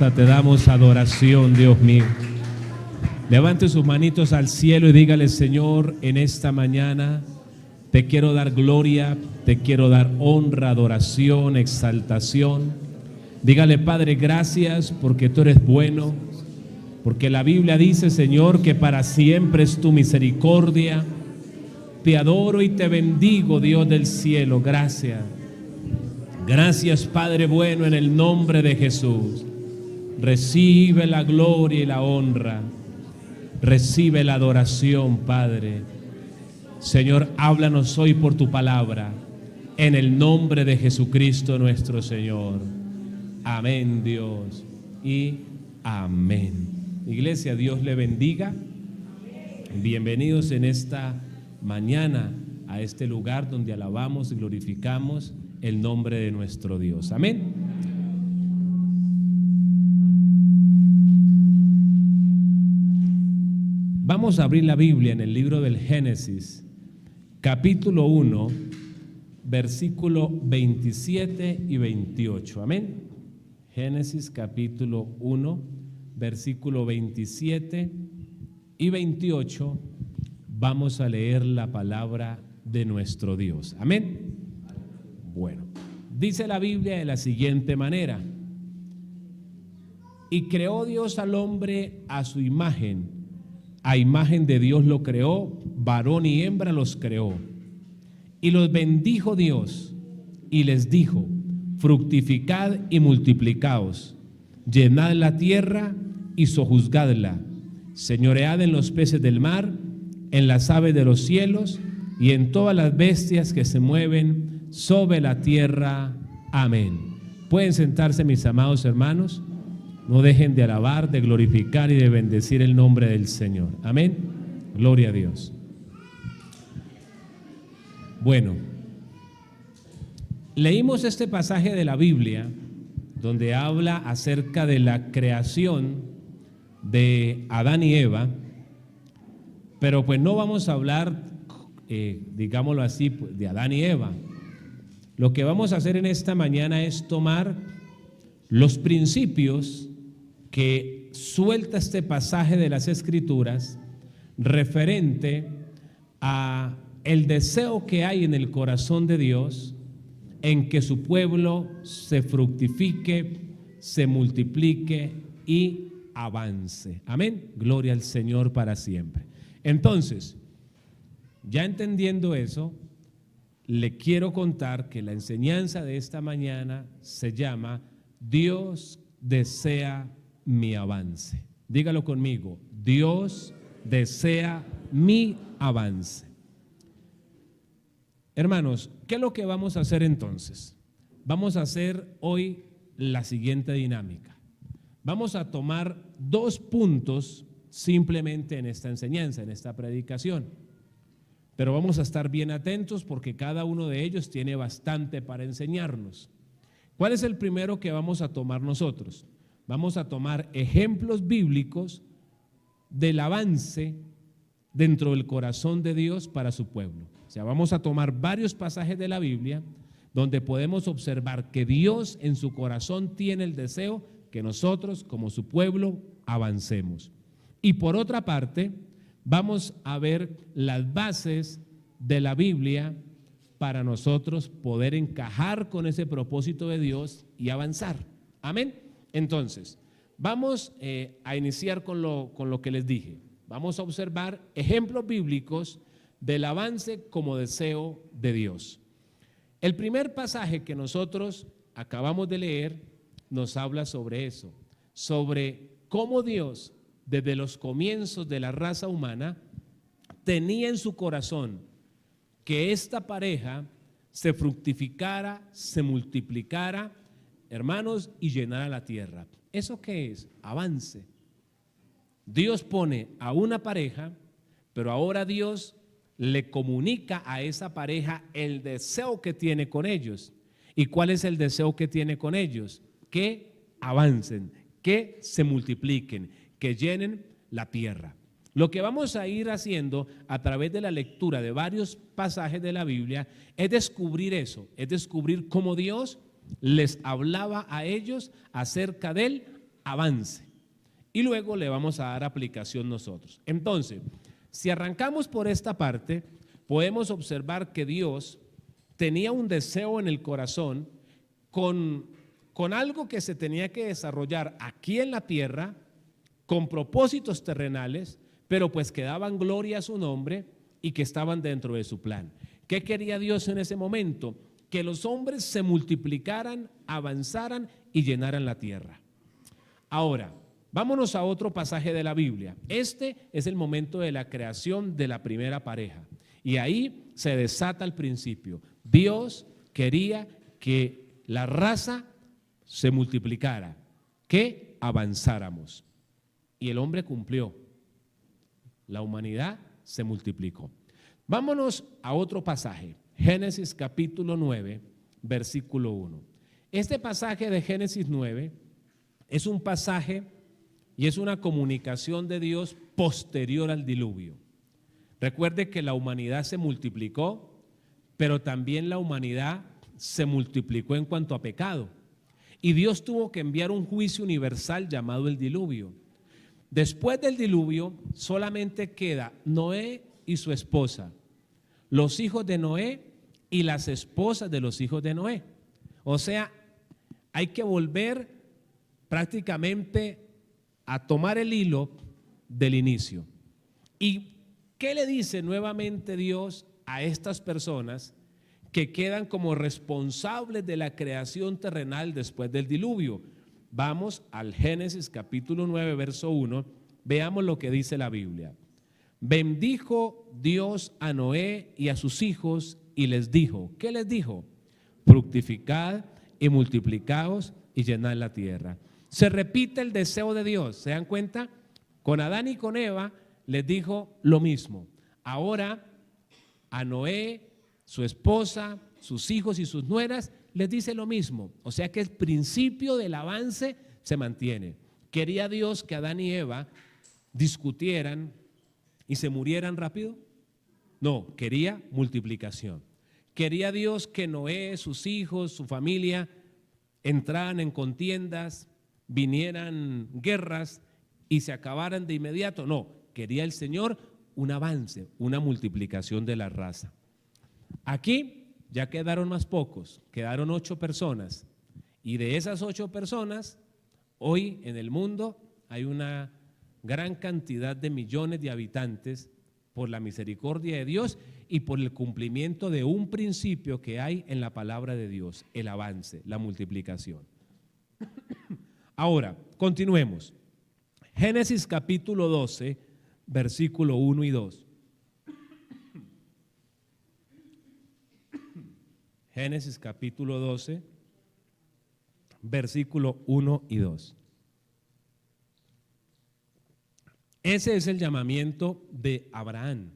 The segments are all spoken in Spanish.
alabanza, te damos adoración, Dios mío. Levante sus manitos al cielo y dígale: Señor, en esta mañana te quiero dar gloria, te quiero dar honra, adoración, exaltación. Dígale: Padre, gracias porque tú eres bueno, porque la Biblia dice, Señor, que para siempre es tu misericordia. Te adoro y te bendigo, Dios del cielo. Gracias. Gracias, Padre bueno, en el nombre de Jesús. Recibe la gloria y la honra. Recibe la adoración, Padre. Señor, háblanos hoy por tu palabra, en el nombre de Jesucristo nuestro Señor. Amén, Dios, y amén. Iglesia, Dios le bendiga. Bienvenidos en esta mañana a este lugar donde alabamos y glorificamos el nombre de nuestro Dios. Amén. Vamos a abrir la Biblia en el libro del Génesis, capítulo 1, versículo 27 y 28. Amén. Génesis capítulo 1, versículo 27 y 28. Vamos a leer la palabra de nuestro Dios. Amén. Bueno, dice la Biblia de la siguiente manera: y creó Dios al hombre a su imagen, a imagen de Dios lo creó, varón y hembra los creó. Y los bendijo Dios y les dijo: fructificad y multiplicaos, llenad la tierra y sojuzgadla, señoread en los peces del mar, en las aves de los cielos y en todas las bestias que se mueven sobre la tierra. Amén. Pueden sentarse, mis amados hermanos. No dejen de alabar, de glorificar y de bendecir el nombre del Señor. Amén. Gloria a Dios. Bueno, leímos este pasaje de la Biblia donde habla acerca de la creación de Adán y Eva, pero pues no vamos a hablar, digámoslo así, de Adán y Eva. Lo que vamos a hacer en esta mañana es tomar los principios que suelta este pasaje de las Escrituras referente a el deseo que hay en el corazón de Dios en que su pueblo se fructifique, se multiplique y avance. Amén. Gloria al Señor para siempre. Entonces, ya entendiendo eso, le quiero contar que la enseñanza de esta mañana se llama Dios desea mi avance. Dígalo conmigo: Dios desea mi avance. Hermanos, ¿qué es lo que vamos a hacer entonces? Vamos a hacer hoy la siguiente dinámica. Vamos a tomar 2 puntos simplemente en esta enseñanza, en esta predicación. Pero vamos a estar bien atentos porque cada uno de ellos tiene bastante para enseñarnos. ¿Cuál es el primero que vamos a tomar nosotros? Vamos a tomar ejemplos bíblicos del avance dentro del corazón de Dios para su pueblo. O sea, vamos a tomar varios pasajes de la Biblia donde podemos observar que Dios en su corazón tiene el deseo que nosotros como su pueblo avancemos. Y por otra parte, vamos a ver las bases de la Biblia para nosotros poder encajar con ese propósito de Dios y avanzar. Amén. Entonces, vamos a iniciar con lo que les dije. Vamos a observar ejemplos bíblicos del avance como deseo de Dios. El primer pasaje que nosotros acabamos de leer nos habla sobre eso, sobre cómo Dios, desde los comienzos de la raza humana, tenía en su corazón que esta pareja se fructificara, se multiplicara, hermanos, y llenara la tierra. ¿Eso qué es? Avance. Dios pone a una pareja, pero ahora Dios le comunica a esa pareja el deseo que tiene con ellos. ¿Y cuál es el deseo que tiene con ellos? Que avancen, que se multipliquen, que llenen la tierra. Lo que vamos a ir haciendo a través de la lectura de varios pasajes de la Biblia es descubrir eso, es descubrir cómo Dios les hablaba a ellos acerca del avance. Y luego le vamos a dar aplicación nosotros. Entonces, si arrancamos por esta parte, podemos observar que Dios tenía un deseo en el corazón con algo que se tenía que desarrollar aquí en la tierra, con propósitos terrenales, pero pues que daban gloria a su nombre y que estaban dentro de su plan. ¿Qué quería Dios en ese momento? Que los hombres se multiplicaran, avanzaran y llenaran la tierra. Ahora, vámonos a otro pasaje de la Biblia. Este es el momento de la creación de la primera pareja. Y ahí se desata el principio. Dios quería que la raza se multiplicara, que avanzáramos. Y el hombre cumplió. La humanidad se multiplicó. Vámonos a otro pasaje. Génesis capítulo 9, versículo 1. Este pasaje de Génesis 9 es un pasaje y es una comunicación de Dios posterior al diluvio. Recuerde que la humanidad se multiplicó, pero también la humanidad se multiplicó en cuanto a pecado. Y Dios tuvo que enviar un juicio universal llamado el diluvio. Después del diluvio solamente queda Noé y su esposa, los hijos de Noé y las esposas de los hijos de Noé. O sea, hay que volver prácticamente a tomar el hilo del inicio. ¿Y qué le dice nuevamente Dios a estas personas que quedan como responsables de la creación terrenal después del diluvio? Vamos al Génesis capítulo 9, verso 1, veamos lo que dice la Biblia. Bendijo Dios a Noé y a sus hijos y les dijo, ¿qué les dijo? Fructificad y multiplicaos y llenad la tierra. Se repite el deseo de Dios, ¿se dan cuenta? Con Adán y con Eva les dijo lo mismo. Ahora a Noé, su esposa, sus hijos y sus nueras les dice lo mismo. O sea que el principio del avance se mantiene. ¿Quería Dios que Adán y Eva discutieran y se murieran rápido? No, quería multiplicación. ¿Quería Dios que Noé, sus hijos, su familia entraran en contiendas, vinieran guerras y se acabaran de inmediato? No, quería el Señor un avance, una multiplicación de la raza. Aquí ya quedaron más pocos, quedaron 8 personas. Y de esas 8 personas, hoy en el mundo hay una gran cantidad de millones de habitantes por la misericordia de Dios y por el cumplimiento de un principio que hay en la palabra de Dios, el avance, la multiplicación. Ahora, continuemos. Génesis capítulo 12, versículo 1 y 2. Génesis capítulo 12, versículo 1 y 2. Ese es el llamamiento de Abraham.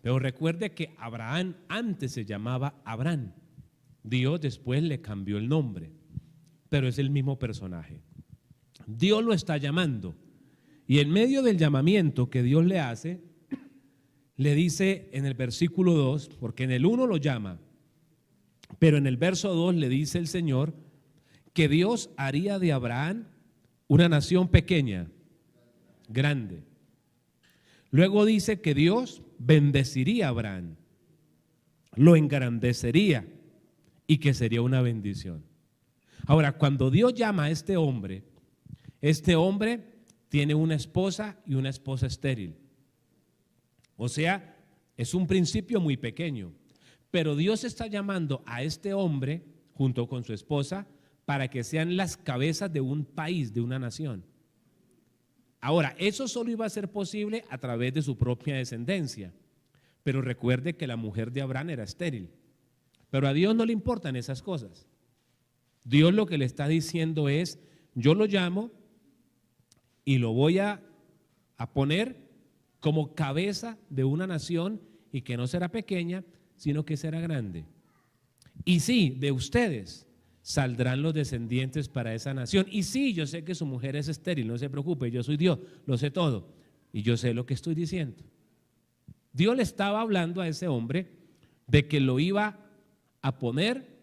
Pero recuerde que Abraham antes se llamaba Abraham. Dios después le cambió el nombre, pero es el mismo personaje. Dios lo está llamando y en medio del llamamiento que Dios le hace, le dice en el versículo 2, porque en el 1 lo llama, pero en el verso 2 le dice el Señor que Dios haría de Abraham una nación pequeña, grande. Luego dice que Dios bendeciría a Abraham, lo engrandecería y que sería una bendición. Ahora, cuando Dios llama a este hombre tiene una esposa y una esposa estéril. O sea, es un principio muy pequeño. Pero Dios está llamando a este hombre junto con su esposa para que sean las cabezas de un país, de una nación. Ahora, eso solo iba a ser posible a través de su propia descendencia. Pero recuerde que la mujer de Abraham era estéril. Pero a Dios no le importan esas cosas. Dios lo que le está diciendo es, yo lo llamo y lo voy a poner como cabeza de una nación y que no será pequeña, sino que será grande. Y sí, de ustedes saldrán los descendientes para esa nación. Y sí, yo sé que su mujer es estéril, no se preocupe, yo soy Dios, lo sé todo. Y yo sé lo que estoy diciendo. Dios le estaba hablando a ese hombre de que lo iba a poner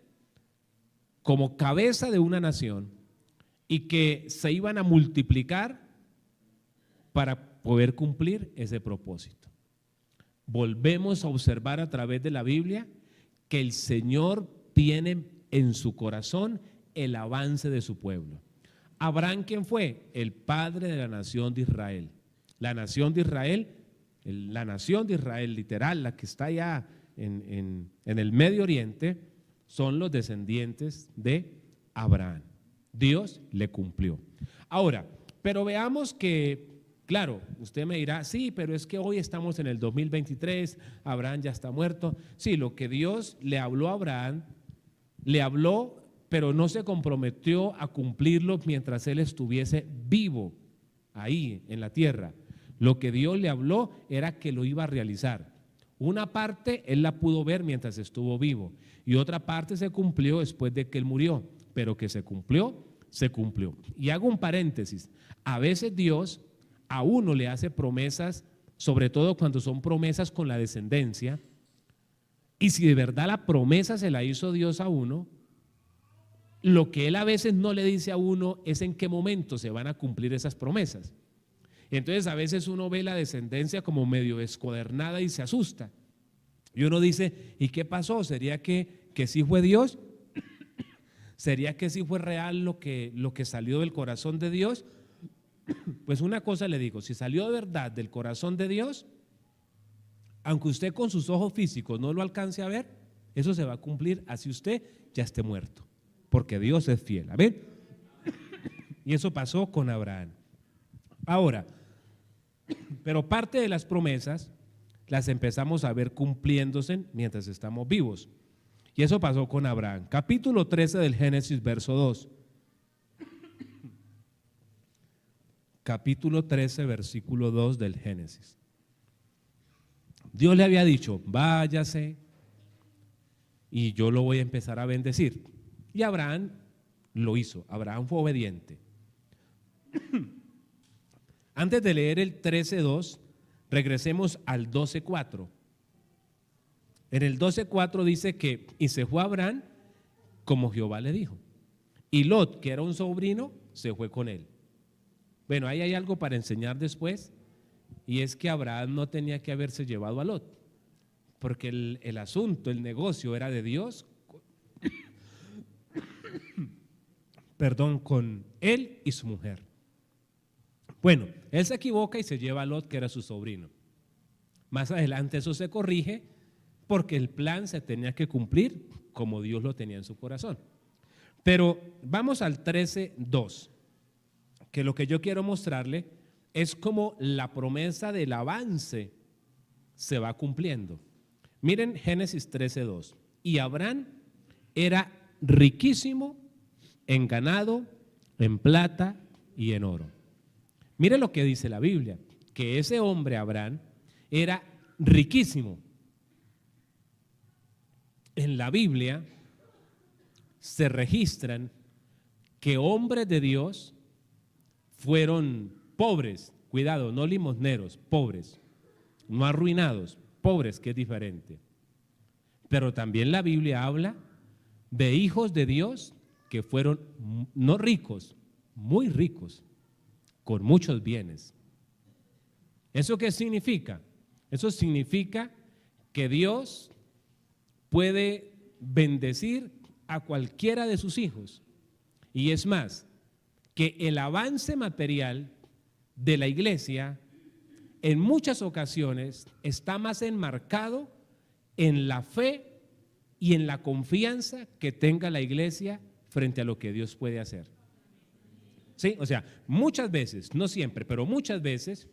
como cabeza de una nación y que se iban a multiplicar para poder cumplir ese propósito. Volvemos a observar a través de la Biblia que el Señor tiene en su corazón el avance de su pueblo. Abraham, ¿quién fue? El padre de la nación de Israel. La nación de Israel, literal, la que está allá en el Medio Oriente, son los descendientes de Abraham. Dios le cumplió. Ahora, pero veamos que, claro, usted me dirá, sí, pero es que hoy estamos en el 2023, Abraham ya está muerto. Sí, lo que Dios le habló a Abraham, le habló, pero no se comprometió a cumplirlo mientras él estuviese vivo ahí en la tierra. Lo que Dios le habló era que lo iba a realizar. Una parte él la pudo ver mientras estuvo vivo y otra parte se cumplió después de que él murió, pero que se cumplió, se cumplió. Y hago un paréntesis, a veces Dios a uno le hace promesas, sobre todo cuando son promesas con la descendencia, y si de verdad la promesa se la hizo Dios a uno, lo que él a veces no le dice a uno es en qué momento se van a cumplir esas promesas. Entonces a veces uno ve la descendencia como medio descuadernada y se asusta. Y uno dice, ¿y qué pasó? ¿Sería que sí fue Dios? ¿Sería que sí fue real lo que salió del corazón de Dios? Pues una cosa le digo, si salió de verdad del corazón de Dios, aunque usted con sus ojos físicos no lo alcance a ver, eso se va a cumplir así usted ya esté muerto, porque Dios es fiel. ¿Amén? Y eso pasó con Abraham. Ahora, pero parte de las promesas las empezamos a ver cumpliéndose mientras estamos vivos. Y eso pasó con Abraham. Capítulo 13 del Génesis, verso 2. Capítulo 13, versículo 2 del Génesis. Dios le había dicho, váyase y yo lo voy a empezar a bendecir. Y Abraham lo hizo, Abraham fue obediente. Antes de leer el 13.2, regresemos al 12.4. En el 12.4 dice que, y se fue Abraham como Jehová le dijo. Y Lot, que era un sobrino, se fue con él. Bueno, ahí hay algo para enseñar después, y es que Abraham no tenía que haberse llevado a Lot, porque el asunto, el negocio era de Dios, perdón, con él y su mujer. Bueno, él se equivoca y se lleva a Lot, que era su sobrino. Más adelante eso se corrige porque el plan se tenía que cumplir como Dios lo tenía en su corazón. Pero vamos al 13.2, que lo que yo quiero mostrarle es cómo la promesa del avance se va cumpliendo. Miren Génesis 13.2. Y Abraham era riquísimo en ganado, en plata y en oro. Mire lo que dice la Biblia, que ese hombre Abraham era riquísimo. En la Biblia se registran que hombres de Dios fueron pobres, cuidado, no limosneros, pobres, no arruinados, pobres, que es diferente. Pero también la Biblia habla de hijos de Dios que fueron no ricos, muy ricos, con muchos bienes. ¿Eso qué significa? Eso significa que Dios puede bendecir a cualquiera de sus hijos. Y es más, que el avance material de la iglesia en muchas ocasiones está más enmarcado en la fe y en la confianza que tenga la iglesia frente a lo que Dios puede hacer. ¿Sí? O sea, muchas veces, no siempre, pero muchas veces,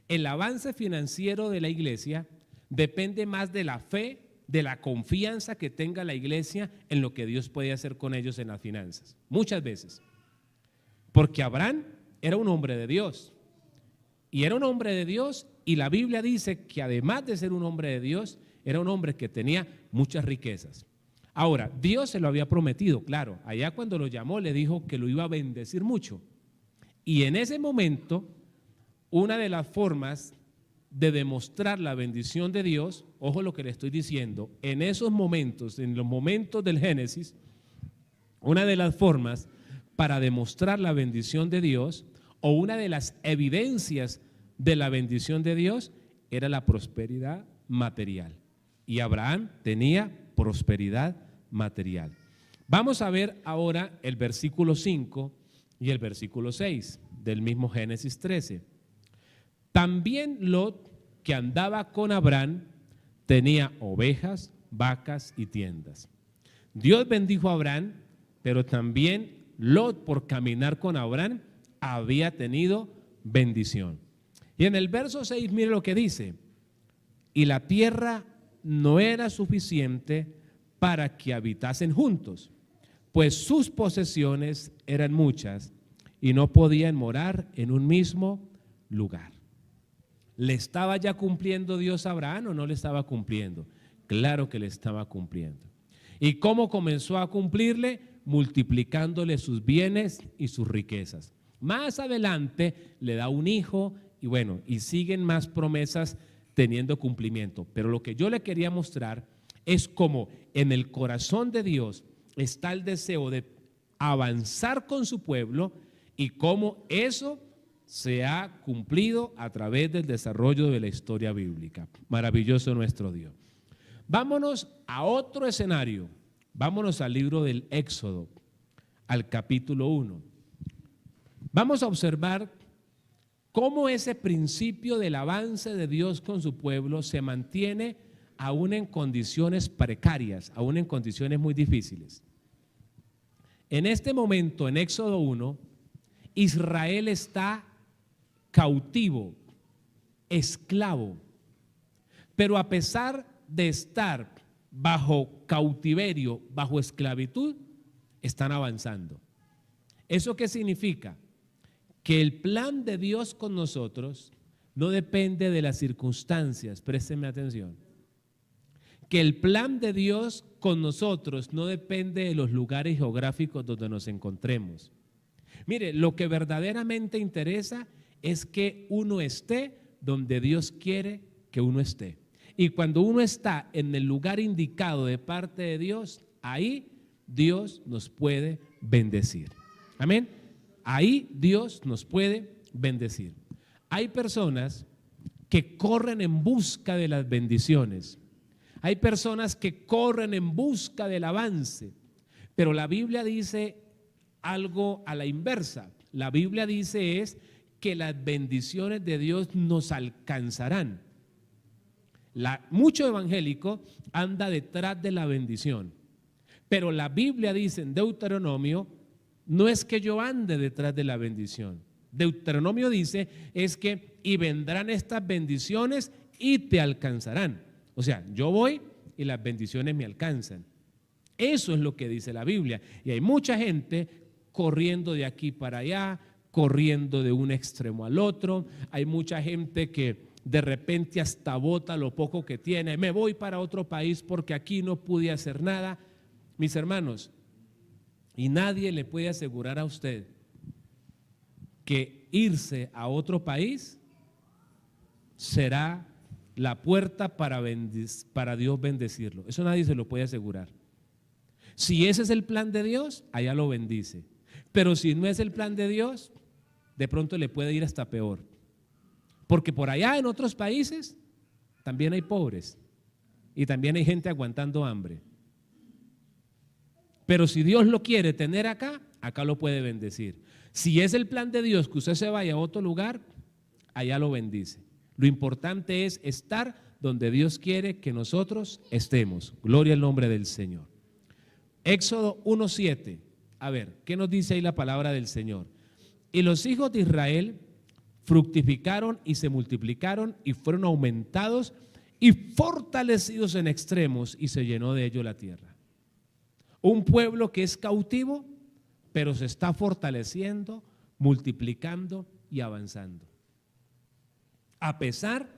el avance financiero de la iglesia depende más de la fe, de la confianza que tenga la iglesia en lo que Dios puede hacer con ellos en las finanzas. Muchas veces. Porque Abraham era un hombre de Dios. Y era un hombre de Dios, y la Biblia dice que además de ser un hombre de Dios, era un hombre que tenía muchas riquezas. Ahora, Dios se lo había prometido, claro. Allá cuando lo llamó le dijo que lo iba a bendecir mucho. Y en ese momento, una de las formas de demostrar la bendición de Dios, ojo lo que le estoy diciendo, en esos momentos, en los momentos del Génesis, una de las formas para demostrar la bendición de Dios, o una de las evidencias de la bendición de Dios, era la prosperidad material. Y Abraham tenía prosperidad material. Vamos a ver ahora el versículo 5 y el versículo 6 del mismo Génesis 13. También Lot, que andaba con Abraham, tenía ovejas, vacas y tiendas. Dios bendijo a Abraham, pero también Lot, por caminar con Abraham, había tenido bendición. Y en el verso 6, mire lo que dice: y la tierra no era suficiente para que habitasen juntos, pues sus posesiones eran muchas y no podían morar en un mismo lugar. ¿Le estaba ya cumpliendo Dios a Abraham o no le estaba cumpliendo? Claro que le estaba cumpliendo. ¿Y cómo comenzó a cumplirle? Multiplicándole sus bienes y sus riquezas. Más adelante le da un hijo y bueno, y siguen más promesas teniendo cumplimiento. Pero lo que yo le quería mostrar es cómo en el corazón de Dios está el deseo de avanzar con su pueblo y cómo eso se ha cumplido a través del desarrollo de la historia bíblica. Maravilloso nuestro Dios. Vámonos a otro escenario. Vámonos al libro del Éxodo, al capítulo 1. Vamos a observar cómo ese principio del avance de Dios con su pueblo se mantiene aún en condiciones precarias, aún en condiciones muy difíciles. En este momento, en Éxodo 1, Israel está cautivo, esclavo, pero a pesar de estar bajo cautiverio, bajo esclavitud, están avanzando. ¿Eso qué significa? Que el plan de Dios con nosotros no depende de las circunstancias, présteme atención. Que el plan de Dios con nosotros no depende de los lugares geográficos donde nos encontremos. Mire, lo que verdaderamente interesa es que uno esté donde Dios quiere que uno esté. Y cuando uno está en el lugar indicado de parte de Dios, ahí Dios nos puede bendecir. Amén. Ahí Dios nos puede bendecir. Hay personas que corren en busca de las bendiciones. Hay personas que corren en busca del avance. Pero la Biblia dice algo a la inversa. La Biblia dice es que las bendiciones de Dios nos alcanzarán. Mucho evangélico anda detrás de la bendición. Pero la Biblia dice en Deuteronomio, no es que yo ande detrás de la bendición. Deuteronomio dice es que y vendrán estas bendiciones y te alcanzarán. O sea, yo voy y las bendiciones me alcanzan. Eso es lo que dice la Biblia. Y hay mucha gente corriendo de aquí para allá, corriendo de un extremo al otro. Hay mucha gente que de repente hasta bota lo poco que tiene. Me voy para otro país porque aquí no pude hacer nada. Mis hermanos, y nadie le puede asegurar a usted que irse a otro país será la puerta para Dios bendecirlo. Eso nadie se lo puede asegurar. Si ese es el plan de Dios, allá lo bendice. Pero si no es el plan de Dios, de pronto le puede ir hasta peor. Porque por allá en otros países también hay pobres y también hay gente aguantando hambre. Pero si Dios lo quiere tener acá, acá lo puede bendecir. Si es el plan de Dios que usted se vaya a otro lugar, allá lo bendice. Lo importante es estar donde Dios quiere que nosotros estemos. Gloria al nombre del Señor. Éxodo 1:7. A ver, ¿qué nos dice ahí la palabra del Señor? Y los hijos de Israel fructificaron y se multiplicaron y fueron aumentados y fortalecidos en extremos y se llenó de ellos la tierra. Un pueblo que es cautivo, pero se está fortaleciendo, multiplicando y avanzando. A pesar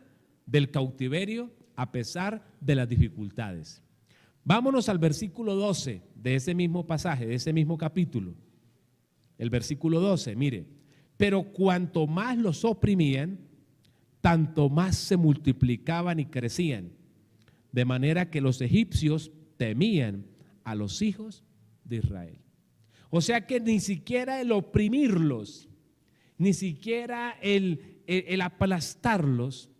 del cautiverio, a pesar de las dificultades. Vámonos al versículo 12 de ese mismo pasaje, de ese mismo capítulo. El versículo 12, mire, pero cuanto más los oprimían, tanto más se multiplicaban y crecían, de manera que los egipcios temían a los hijos de Israel. O sea que ni siquiera el oprimirlos, ni siquiera el aplastarlos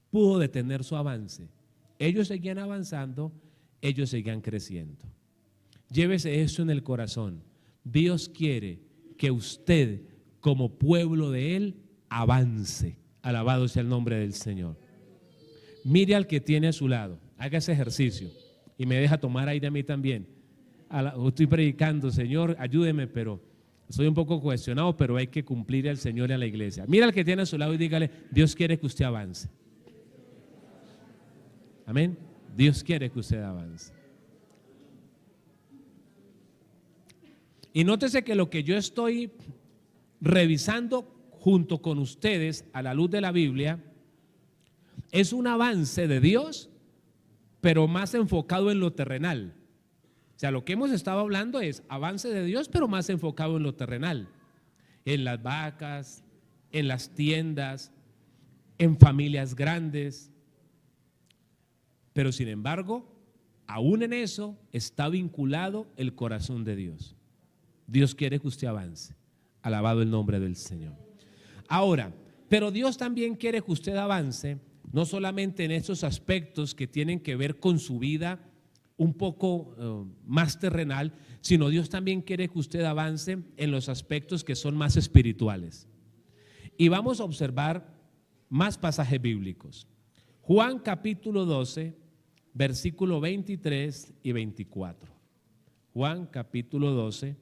pudo detener su avance. Ellos seguían avanzando, ellos seguían creciendo. Llévese eso en el corazón. Dios quiere que usted, como pueblo de Él, avance. Alabado sea el nombre del Señor. Mire al que tiene a su lado, haga ese ejercicio y me deja tomar aire a mí también. Estoy predicando, Señor, ayúdeme, pero estoy un poco cuestionado, pero hay que cumplir al Señor y a la iglesia. Mira al que tiene a su lado y dígale: Dios quiere que usted avance. Amén. Dios quiere que usted avance. Y nótese que lo que yo estoy revisando junto con ustedes a la luz de la Biblia es un avance de Dios, pero más enfocado en lo terrenal. O sea, lo que hemos estado hablando es avance de Dios, pero más enfocado en lo terrenal. En las vacas, en las tiendas, en familias grandes. Pero sin embargo, aún en eso está vinculado el corazón de Dios. Dios quiere que usted avance. Alabado el nombre del Señor. Ahora, pero Dios también quiere que usted avance, no solamente en estos aspectos que tienen que ver con su vida un poco más terrenal, sino Dios también quiere que usted avance en los aspectos que son más espirituales. Y vamos a observar más pasajes bíblicos. Juan capítulo 12, versículo 23 y 24. Juan capítulo 12,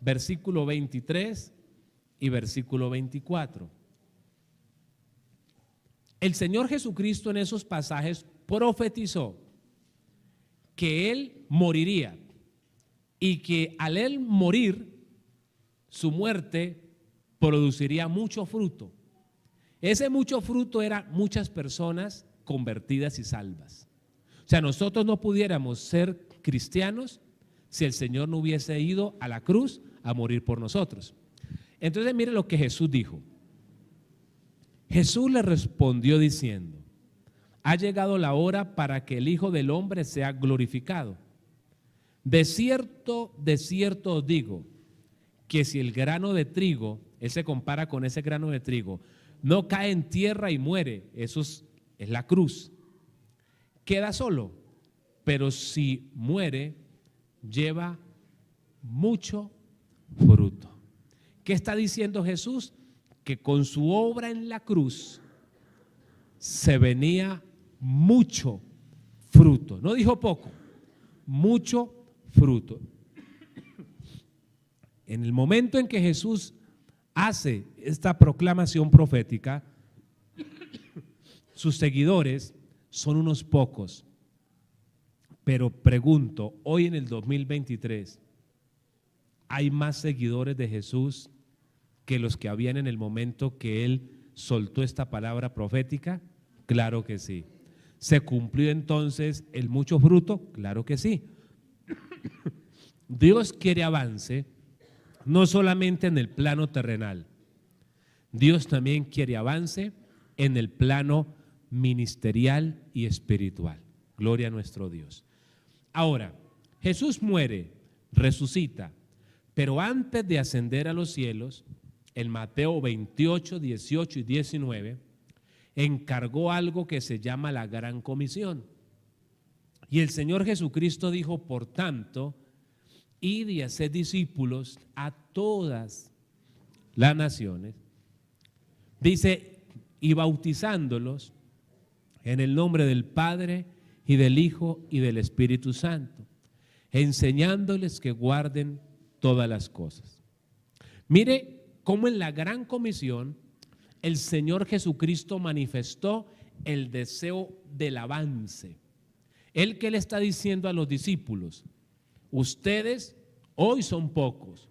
versículo 23 y versículo 24. El Señor Jesucristo en esos pasajes profetizó que Él moriría y que al Él morir, su muerte produciría mucho fruto. Ese mucho fruto era muchas personas convertidas y salvas. O sea, nosotros no pudiéramos ser cristianos si el Señor no hubiese ido a la cruz a morir por nosotros. Entonces mire lo que Jesús dijo. Jesús le respondió diciendo: ha llegado la hora para que el Hijo del Hombre sea glorificado. De cierto os digo, que si el grano de trigo, él se compara con ese grano de trigo, no cae en tierra y muere, eso es la cruz, queda solo, pero si muere, lleva mucho fruto. ¿Qué está diciendo Jesús? Que con su obra en la cruz se venía mucho fruto. No dijo poco, mucho fruto. En el momento en que Jesús hace esta proclamación profética, sus seguidores son unos pocos. Pero pregunto, hoy en el 2023, ¿hay más seguidores de Jesús que los que habían en el momento que Él soltó esta palabra profética? Claro que sí. ¿Se cumplió entonces el mucho fruto? Claro que sí. Dios quiere avance, no solamente en el plano terrenal. Dios también quiere avance en el plano ministerial y espiritual. Gloria a nuestro Dios. Ahora, Jesús muere, resucita, pero antes de ascender a los cielos, en Mateo 28, 18 y 19, encargó algo que se llama la Gran Comisión. Y el Señor Jesucristo dijo: por tanto, id y haced discípulos a todas las naciones. Dice: y bautizándolos en el nombre del Padre y del Hijo y del Espíritu Santo, enseñándoles que guarden todas las cosas. Mire cómo en la Gran Comisión el Señor Jesucristo manifestó el deseo del avance. Él, que le está diciendo a los discípulos: ustedes hoy son pocos,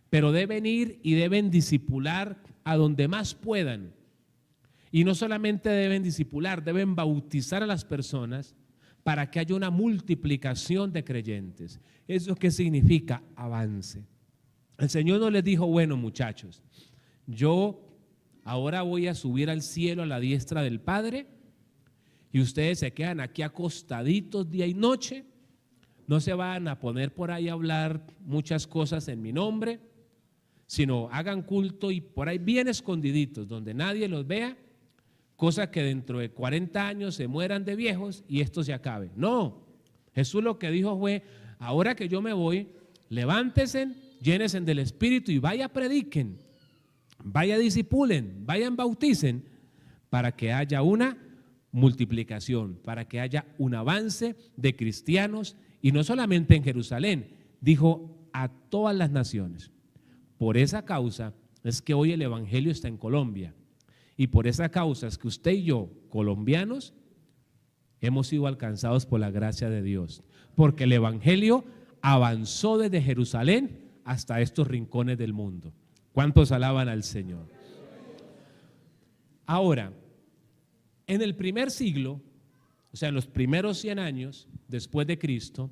pero deben ir y deben discipular a donde más puedan. Y no solamente deben discipular, deben bautizar a las personas para que haya una multiplicación de creyentes. ¿Eso qué significa? Avance. El Señor no les dijo: bueno, muchachos, yo ahora voy a subir al cielo a la diestra del Padre y ustedes se quedan aquí acostaditos día y noche no se van a poner por ahí a hablar muchas cosas en mi nombre, sino hagan culto y por ahí bien escondiditos, donde nadie los vea, cosa que dentro de 40 años se mueran de viejos y esto se acabe. No, Jesús lo que dijo fue, ahora que yo me voy, levántense, llénense del Espíritu y vaya prediquen, vaya discipulen, vayan bauticen, para que haya una multiplicación, para que haya un avance de cristianos, y no solamente en Jerusalén, dijo a todas las naciones. Por esa causa es que hoy el evangelio está en Colombia, y por esa causa es que usted y yo, colombianos, hemos sido alcanzados por la gracia de Dios, porque el evangelio avanzó desde Jerusalén hasta estos rincones del mundo. ¿Cuántos alaban al Señor? Ahora, en el primer siglo, o sea, en los primeros 100 años después de Cristo,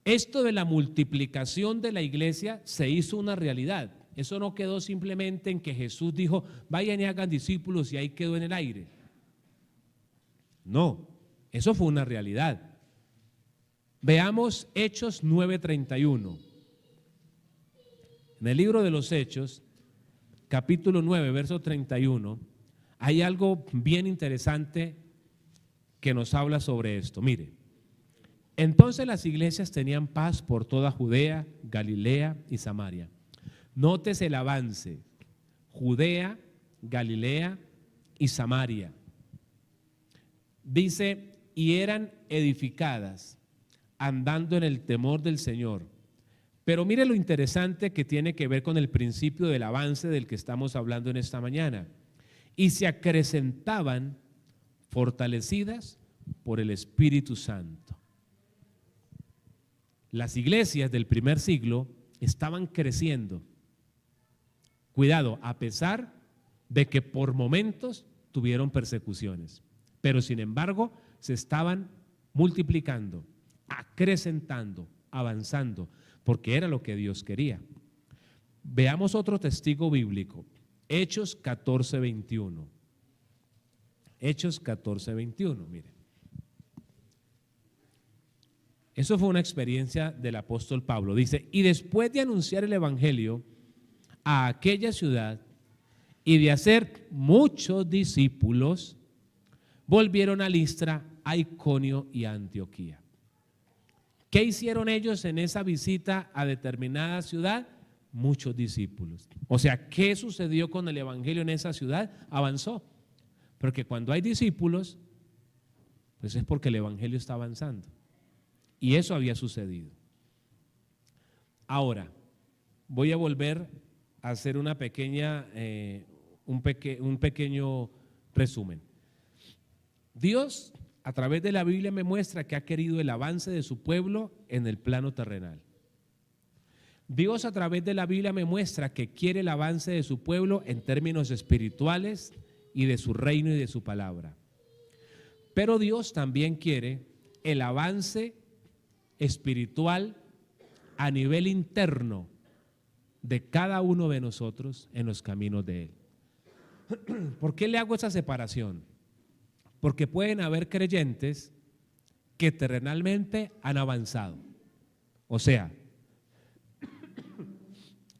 esto de la multiplicación de la iglesia se hizo una realidad. Eso no quedó simplemente en que Jesús dijo, vayan y hagan discípulos y ahí quedó en el aire. No, eso fue una realidad. Veamos Hechos 9:31. En el libro de los Hechos, capítulo 9, verso 31, hay algo bien interesante que nos habla sobre esto. Mire, entonces las iglesias tenían paz por toda Judea, Galilea y Samaria. Nótese el avance: Judea, Galilea y Samaria. Dice, y eran edificadas, andando en el temor del Señor. Pero mire lo interesante que tiene que ver con el principio del avance del que estamos hablando en esta mañana. Y se acrecentaban, fortalecidas por el Espíritu Santo. Las iglesias del primer siglo estaban creciendo. Cuidado, a pesar de que por momentos tuvieron persecuciones, pero sin embargo se estaban multiplicando, acrecentando, avanzando, porque era lo que Dios quería. Veamos otro testigo bíblico, Hechos 14:21. Hechos 14:21, mire. Eso fue una experiencia del apóstol Pablo. Dice, y después de anunciar el evangelio a aquella ciudad y de hacer muchos discípulos, volvieron a Listra, a Iconio y a Antioquía. ¿Qué hicieron ellos en esa visita a determinada ciudad? Muchos discípulos. O sea, ¿qué sucedió con el evangelio en esa ciudad? Avanzó. Porque cuando hay discípulos, pues es porque el evangelio está avanzando. Y eso había sucedido. Ahora, voy a volver a hacer una pequeña, un pequeño resumen. Dios, a través de la Biblia, me muestra que ha querido el avance de su pueblo en el plano terrenal. Dios, a través de la Biblia, me muestra que quiere el avance de su pueblo en términos espirituales y de su reino y de su palabra. Pero Dios también quiere el avance espiritual a nivel interno de cada uno de nosotros en los caminos de Él. ¿Por qué le hago esa separación? Porque pueden haber creyentes que terrenalmente han avanzado. O sea,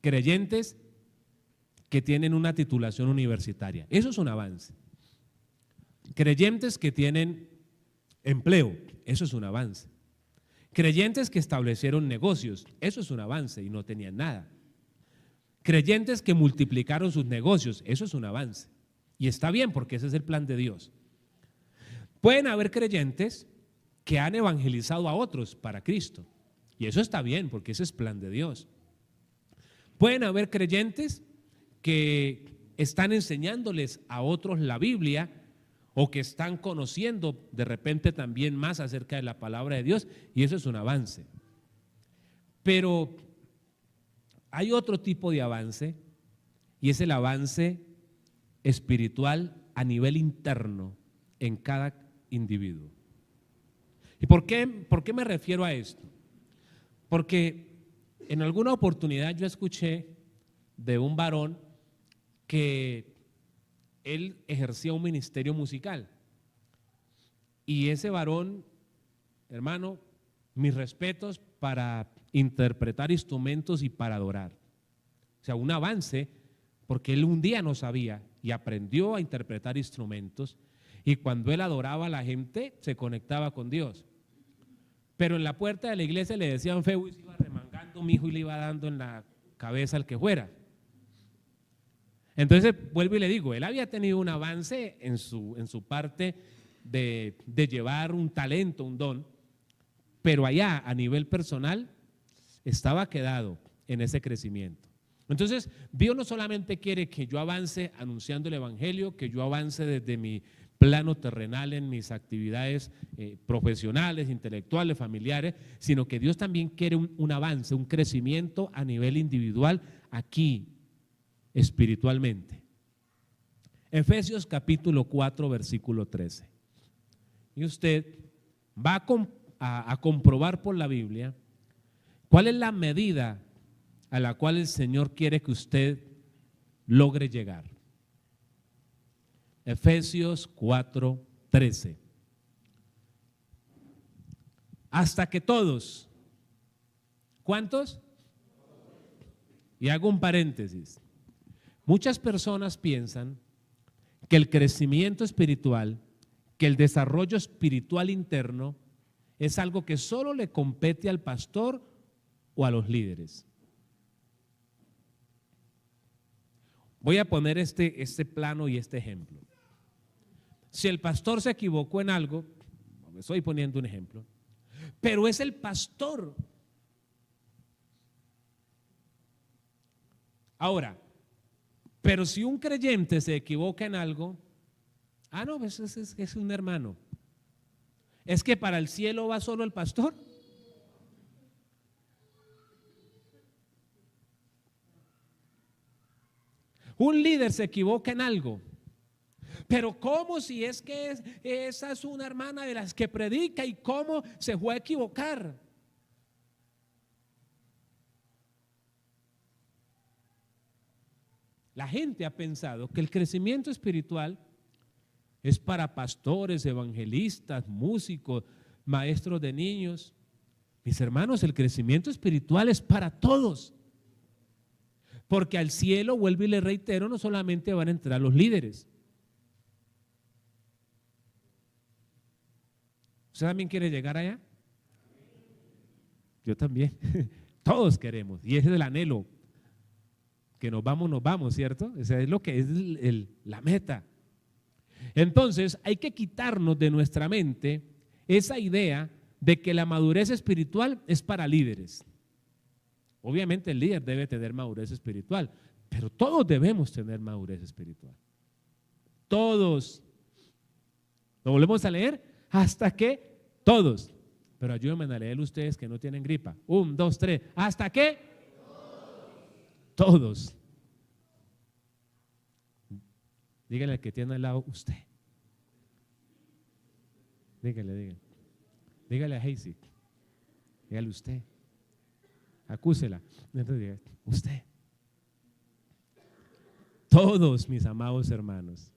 creyentes que tienen una titulación universitaria. Eso es un avance. Creyentes que tienen empleo. Eso es un avance. Creyentes que establecieron negocios. Eso es un avance y no tenían nada. Creyentes que multiplicaron sus negocios. Eso es un avance. Y está bien porque ese es el plan de Dios. Pueden haber creyentes que han evangelizado a otros para Cristo. Y eso está bien porque ese es plan de Dios. Pueden haber creyentes que están enseñándoles a otros la Biblia o que están conociendo de repente también más acerca de la palabra de Dios, y eso es un avance. Pero hay otro tipo de avance, y es el avance espiritual a nivel interno en cada individuo. ¿Y por qué me refiero a esto? Porque en alguna oportunidad yo escuché de un varón que él ejercía un ministerio musical. Y ese varón, hermano, mis respetos para interpretar instrumentos y para adorar. O sea, un avance, porque él un día no sabía y aprendió a interpretar instrumentos, y cuando él adoraba a la gente se conectaba con Dios. Pero en la puerta de la iglesia le decían feo y se iba remangando mi hijo y le iba dando en la cabeza al que fuera. Entonces vuelvo y le digo, él había tenido un avance en su parte de llevar un talento, un don, pero allá a nivel personal estaba quedado en ese crecimiento. Entonces Dios no solamente quiere que yo avance anunciando el evangelio, que yo avance desde mi plano terrenal en mis actividades profesionales, intelectuales, familiares, sino que Dios también quiere un avance, un crecimiento a nivel individual aquí, espiritualmente. Efesios capítulo 4, versículo 13. Y usted va a comprobar por la Biblia cuál es la medida a la cual el Señor quiere que usted logre llegar. Efesios 4, 13. Hasta que todos, ¿cuántos? Y hago un paréntesis. Muchas personas piensan que el crecimiento espiritual, que el desarrollo espiritual interno es algo que solo le compete al pastor o a los líderes. Voy a poner este plano y este ejemplo. Si el pastor se equivocó en algo, me estoy poniendo un ejemplo, pero es el pastor. Ahora, pero si un creyente se equivoca en algo, no, pues es un hermano. ¿Es que para el cielo va solo el pastor? Un líder se equivoca en algo, pero ¿cómo si es que esa es una hermana de las que predica y cómo se fue a equivocar? La gente ha pensado que el crecimiento espiritual es para pastores, evangelistas, músicos, maestros de niños. Mis hermanos, el crecimiento espiritual es para todos. Porque al cielo, vuelvo y le reitero, no solamente van a entrar los líderes. ¿Usted también quiere llegar allá? Yo también. Todos queremos. Y ese es el anhelo. Que nos vamos, ¿cierto? Esa es lo que es la meta. Entonces, hay que quitarnos de nuestra mente esa idea de que la madurez espiritual es para líderes. Obviamente el líder debe tener madurez espiritual, pero todos debemos tener madurez espiritual. Todos. ¿Lo volvemos a leer? Hasta que todos. Pero ayúdenme a leer ustedes que no tienen gripa. 1, 2, 3. ¿Hasta qué? Todos. Dígale al que tiene al lado, usted. Dígale. Dígale a Hazy. Dígale usted. Acúsela. Entonces diga, usted. Todos, mis amados hermanos.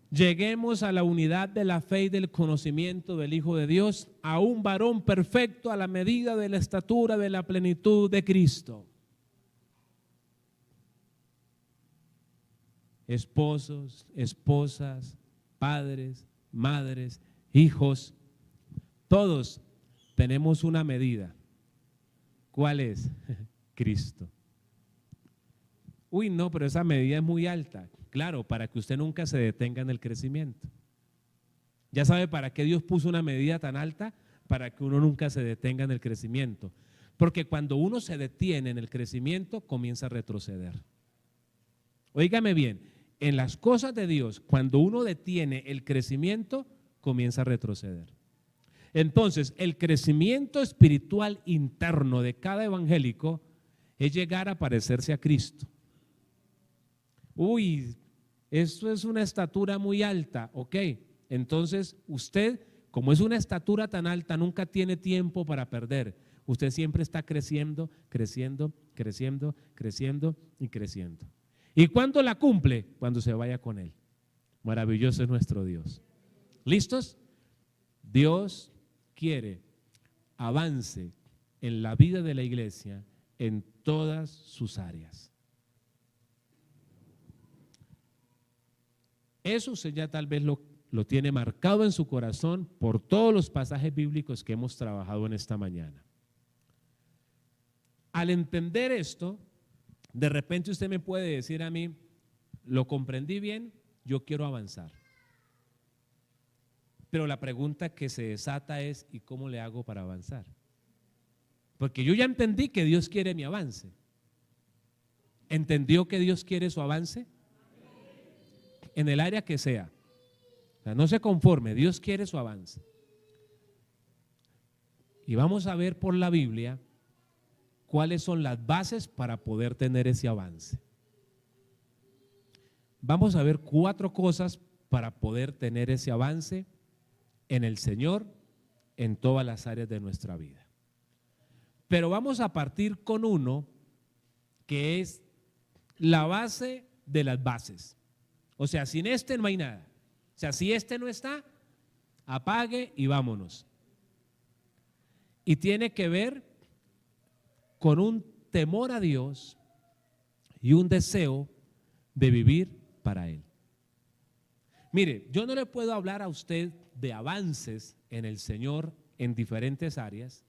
Lleguemos a la unidad de la fe y del conocimiento del Hijo de Dios, a un varón perfecto a la medida de la estatura de la plenitud de Cristo. Esposos, esposas, padres, madres, hijos, todos tenemos una medida. ¿Cuál es? Cristo. Uy, no, pero esa medida es muy alta. Claro, para que usted nunca se detenga en el crecimiento. ¿Ya sabe para qué Dios puso una medida tan alta? Para que uno nunca se detenga en el crecimiento. Porque cuando uno se detiene en el crecimiento, comienza a retroceder. Óigame bien, en las cosas de Dios, cuando uno detiene el crecimiento, comienza a retroceder. Entonces, el crecimiento espiritual interno de cada evangélico es llegar a parecerse a Cristo. Uy, eso es una estatura muy alta, ok. Entonces, usted, como es una estatura tan alta, nunca tiene tiempo para perder. Usted siempre está creciendo, creciendo, creciendo, creciendo y creciendo. ¿Y cuándo la cumple? Cuando se vaya con Él. Maravilloso es nuestro Dios. ¿Listos? Dios quiere avance en la vida de la iglesia en todas sus áreas. Eso usted ya tal vez lo tiene marcado en su corazón por todos los pasajes bíblicos que hemos trabajado en esta mañana. Al entender esto, de repente usted me puede decir a mí, lo comprendí bien, yo quiero avanzar. Pero la pregunta que se desata es, ¿y cómo le hago para avanzar? Porque yo ya entendí que Dios quiere mi avance. ¿Entendió que Dios quiere su avance? En el área que sea. O sea, no se conforme, Dios quiere su avance. Y vamos a ver por la Biblia cuáles son las bases para poder tener ese avance. Vamos a ver 4 cosas para poder tener ese avance en el Señor en todas las áreas de nuestra vida. Pero vamos a partir con uno que es la base de las bases. O sea, sin este no hay nada. O sea, si este no está, apague y vámonos. Y tiene que ver con un temor a Dios y un deseo de vivir para Él. Mire, yo no le puedo hablar a usted de avances en el Señor en diferentes áreas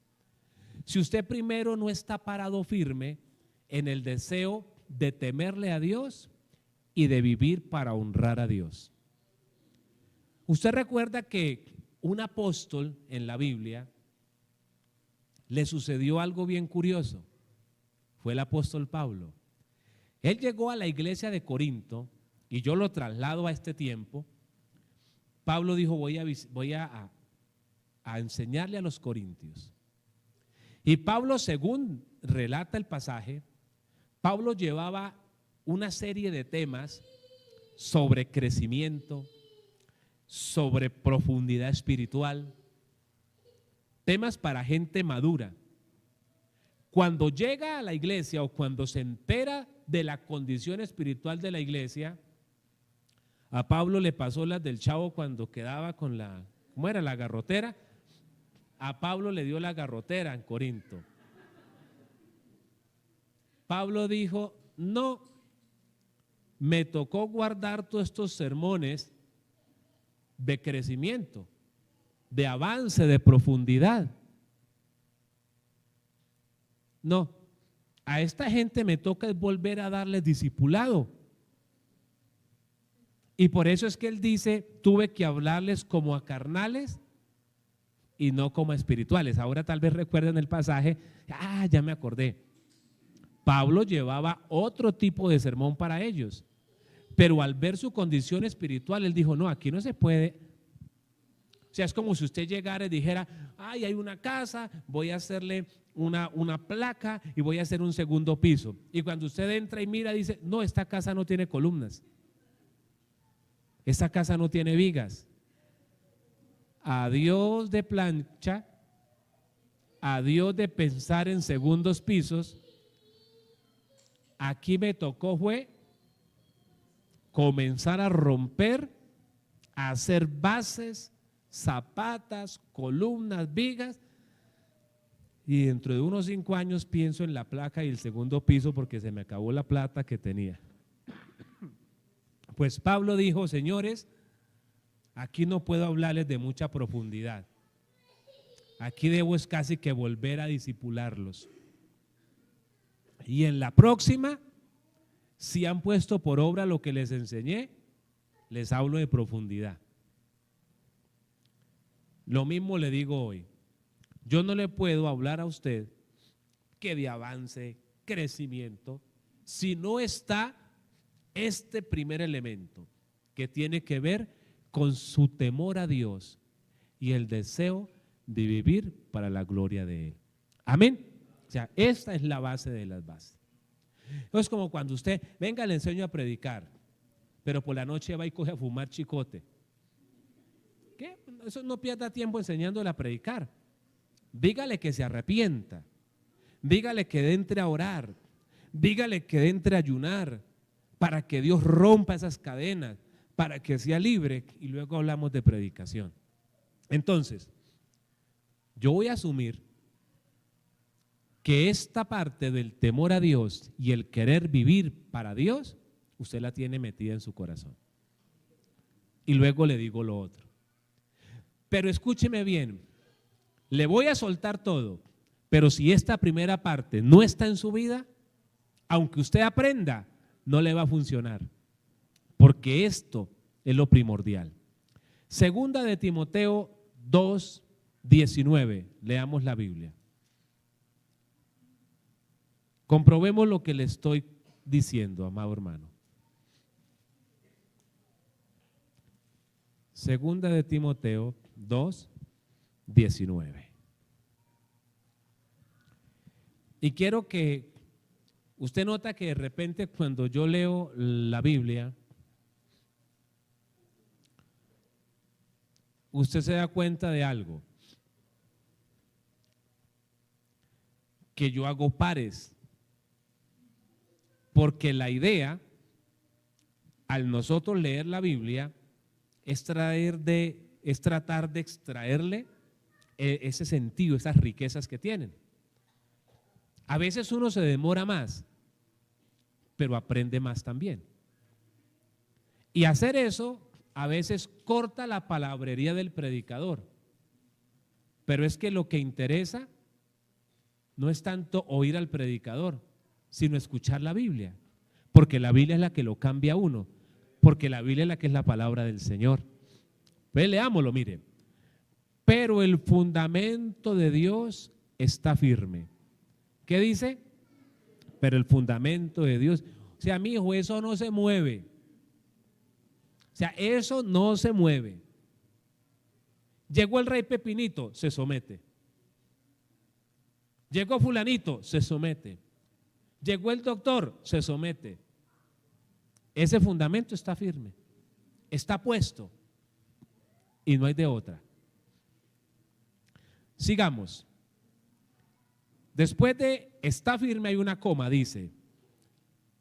si usted primero no está parado firme en el deseo de temerle a Dios y de vivir para honrar a Dios. Usted recuerda que un apóstol en la Biblia le sucedió algo bien curioso. Fue el apóstol Pablo. Él llegó a la iglesia de Corinto y yo lo traslado a este tiempo. Pablo dijo, voy a enseñarle a los corintios. Y Pablo, según relata el pasaje, Pablo llevaba una serie de temas sobre crecimiento, sobre profundidad espiritual, temas para gente madura. Cuando llega a la iglesia o cuando se entera de la condición espiritual de la iglesia, a Pablo le pasó las del chavo cuando quedaba con ¿cómo era? La garrotera. A Pablo le dio la garrotera en Corinto. Pablo dijo, no, me tocó guardar todos estos sermones de crecimiento, de avance, de profundidad. No, a esta gente me toca volver a darles discipulado. Y por eso es que él dice, tuve que hablarles como a carnales y no como a espirituales. Ahora tal vez recuerden el pasaje, ya me acordé. Pablo llevaba otro tipo de sermón para ellos, pero al ver su condición espiritual, él dijo, no, aquí no se puede. O sea, es como si usted llegara y dijera, hay una casa, voy a hacerle una placa y voy a hacer un segundo piso. Y cuando usted entra y mira, dice, no, esta casa no tiene columnas. Esta casa no tiene vigas. Adiós de plancha, adiós de pensar en segundos pisos. Aquí me tocó fue comenzar a romper, a hacer bases, zapatas, columnas, vigas, y dentro de unos 5 años pienso en la placa y el segundo piso porque se me acabó la plata que tenía. Pues Pablo dijo, señores, aquí no puedo hablarles de mucha profundidad. Aquí debo es casi que volver a discipularlos. Y en la próxima, si han puesto por obra lo que les enseñé, les hablo de profundidad. Lo mismo le digo hoy. Yo no le puedo hablar a usted que de avance, crecimiento, si no está este primer elemento que tiene que ver con su temor a Dios y el deseo de vivir para la gloria de Él. Amén. O sea, esta es la base de las bases. Es como cuando usted, venga, le enseño a predicar, pero por la noche va y coge a fumar chicote. ¿Qué? Eso no pierda tiempo enseñándole a predicar. Dígale que se arrepienta. Dígale que entre a orar. Dígale que entre a ayunar para que Dios rompa esas cadenas, para que sea libre, y luego hablamos de predicación. Entonces, yo voy a asumir que esta parte del temor a Dios y el querer vivir para Dios, usted la tiene metida en su corazón. Y luego le digo lo otro. Pero escúcheme bien, le voy a soltar todo, pero si esta primera parte no está en su vida, aunque usted aprenda, no le va a funcionar, porque esto es lo primordial. Segunda de Timoteo 2:19, leamos la Biblia. Comprobemos lo que le estoy diciendo, amado hermano. Segunda de Timoteo 2:19. Y quiero que usted nota que de repente cuando yo leo la Biblia, usted se da cuenta de algo, que yo hago pares, porque la idea, al nosotros leer la Biblia, es tratar de extraerle ese sentido, esas riquezas que tienen. A veces uno se demora más, pero aprende más también. Y hacer eso a veces corta la palabrería del predicador. Pero es que lo que interesa no es tanto oír al predicador, sino escuchar la Biblia. Porque la Biblia es la que lo cambia a uno. Porque la Biblia es la que es la palabra del Señor. Pues leámoslo, mire. Pero el fundamento de Dios está firme. ¿Qué dice? Pero el fundamento de Dios. O sea, mi hijo, eso no se mueve. O sea, eso no se mueve. Llegó el rey Pepinito, se somete. Llegó fulanito, se somete. Llegó el doctor, se somete. Ese fundamento está firme, está puesto y no hay de otra. Sigamos. Después de está firme hay una coma, dice,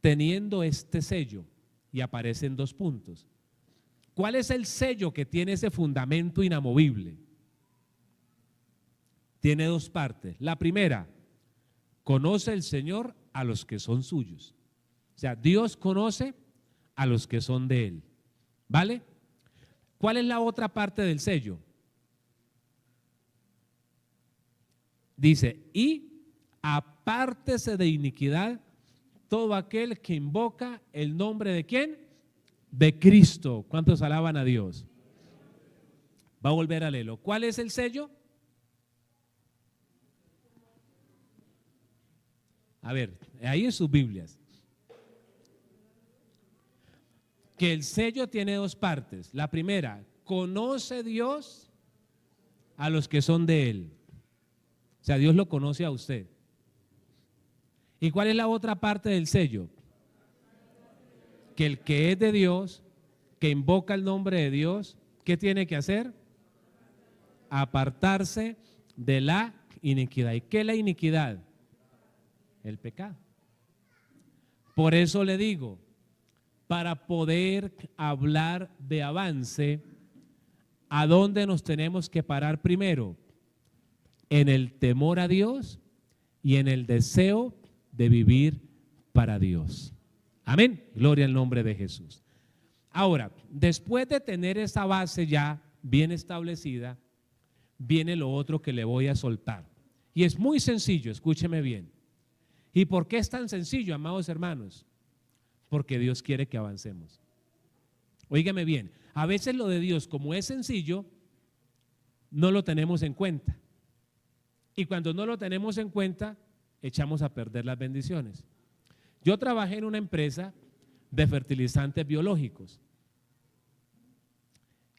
teniendo este sello, y aparecen 2 puntos. ¿Cuál es el sello que tiene ese fundamento inamovible? Tiene 2 partes. La primera, conoce el Señor a los que son suyos. O sea, Dios conoce a los que son de Él. ¿Vale? ¿Cuál es la otra parte del sello? Dice, y apártese de iniquidad todo aquel que invoca el nombre de ¿quién? De Cristo. ¿Cuántos alaban a Dios? Va a volver a leerlo. ¿Cuál es el sello? A ver, ahí en sus Biblias. Que el sello tiene 2 partes. La primera, conoce Dios a los que son de Él. O sea, Dios lo conoce a usted. ¿Y cuál es la otra parte del sello? Que el que es de Dios, que invoca el nombre de Dios, ¿qué tiene que hacer? Apartarse de la iniquidad. ¿Y qué es la iniquidad? El pecado. Por eso le digo, para poder hablar de avance, ¿a dónde nos tenemos que parar primero? En el temor a Dios y en el deseo de vivir para Dios. Amén. Gloria al nombre de Jesús. Ahora, después de tener esa base ya bien establecida, viene lo otro que le voy a soltar. Y es muy sencillo, escúcheme bien. ¿Y por qué es tan sencillo, amados hermanos? Porque Dios quiere que avancemos. Óigame bien, a veces lo de Dios, como es sencillo, no lo tenemos en cuenta. Y cuando no lo tenemos en cuenta, echamos a perder las bendiciones. Yo trabajé en una empresa de fertilizantes biológicos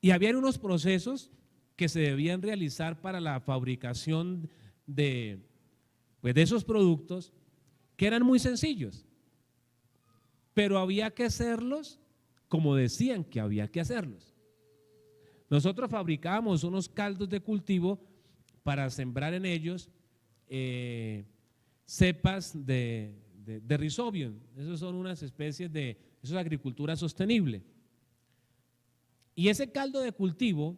y había unos procesos que se debían realizar para la fabricación de esos productos que eran muy sencillos, pero había que hacerlos como decían que había que hacerlos. Nosotros fabricábamos unos caldos de cultivo para sembrar en ellos cepas de Rhizobium. Esas son unas especies eso es agricultura sostenible. Y ese caldo de cultivo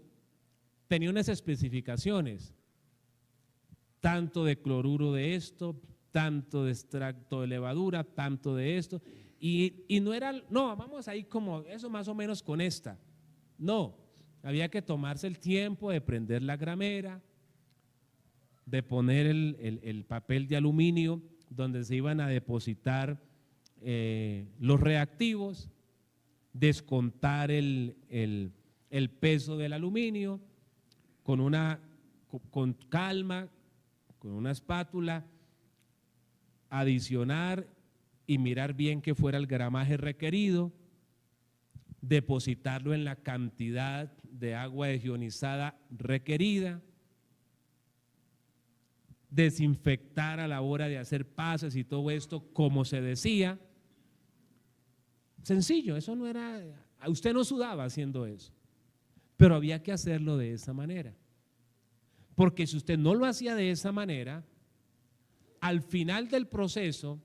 tenía unas especificaciones. tanto de cloruro de esto, tanto de extracto de levadura, tanto de esto. Y no era, no, vamos ahí como eso más o menos con esta. No, había que tomarse el tiempo de prender la gramera, de poner el papel de aluminio donde se iban a depositar los reactivos, descontar el peso del aluminio con calma, con una espátula, adicionar y mirar bien que fuera el gramaje requerido, depositarlo en la cantidad de agua desionizada requerida, desinfectar a la hora de hacer pases y todo esto como se decía. Sencillo, eso no era, usted no sudaba haciendo eso, pero había que hacerlo de esa manera, porque si usted no lo hacía de esa manera, al final del proceso,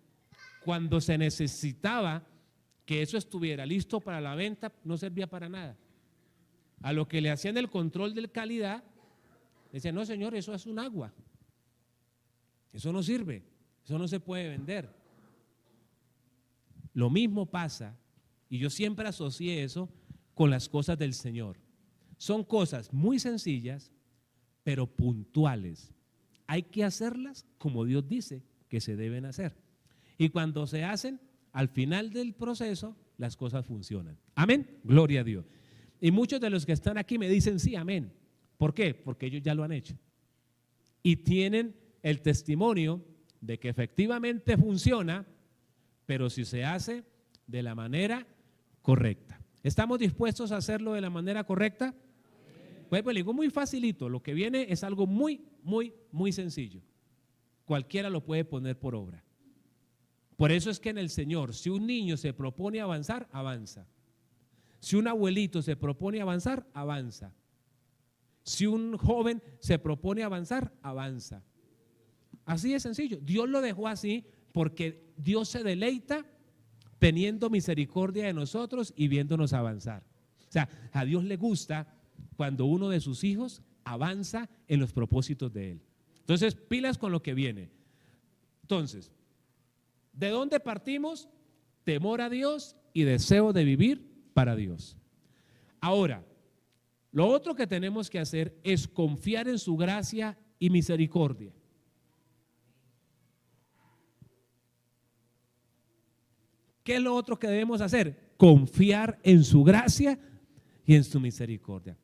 cuando se necesitaba que eso estuviera listo para la venta, no servía para nada. A lo que le hacían el control de calidad, decían, no señor, eso es un agua, eso no sirve, eso no se puede vender. Lo mismo pasa, y yo siempre asocié eso con las cosas del Señor. Son cosas muy sencillas, pero puntuales. Hay que hacerlas como Dios dice que se deben hacer. Y cuando se hacen, al final del proceso, las cosas funcionan. Amén, gloria a Dios. Y muchos de los que están aquí me dicen sí, amén. ¿Por qué? Porque ellos ya lo han hecho. Y tienen el testimonio de que efectivamente funciona, pero si se hace de la manera correcta. ¿Estamos dispuestos a hacerlo de la manera correcta? Pues le digo muy facilito, lo que viene es algo muy sencillo. Cualquiera lo puede poner por obra. Por eso es que en el Señor, si un niño se propone avanzar, avanza. Si un abuelito se propone avanzar, avanza. Si un joven se propone avanzar, avanza. Así de sencillo. Dios lo dejó así porque Dios se deleita teniendo misericordia de nosotros y viéndonos avanzar. O sea, a Dios le gusta cuando uno de sus hijos avanza en los propósitos de Él. Entonces, pilas con lo que viene. Entonces, ¿de dónde partimos? Temor a Dios y deseo de vivir para Dios. Ahora, lo otro que tenemos que hacer es confiar en su gracia y misericordia. ¿Qué es lo otro que debemos hacer? Confiar en su gracia y en su misericordia.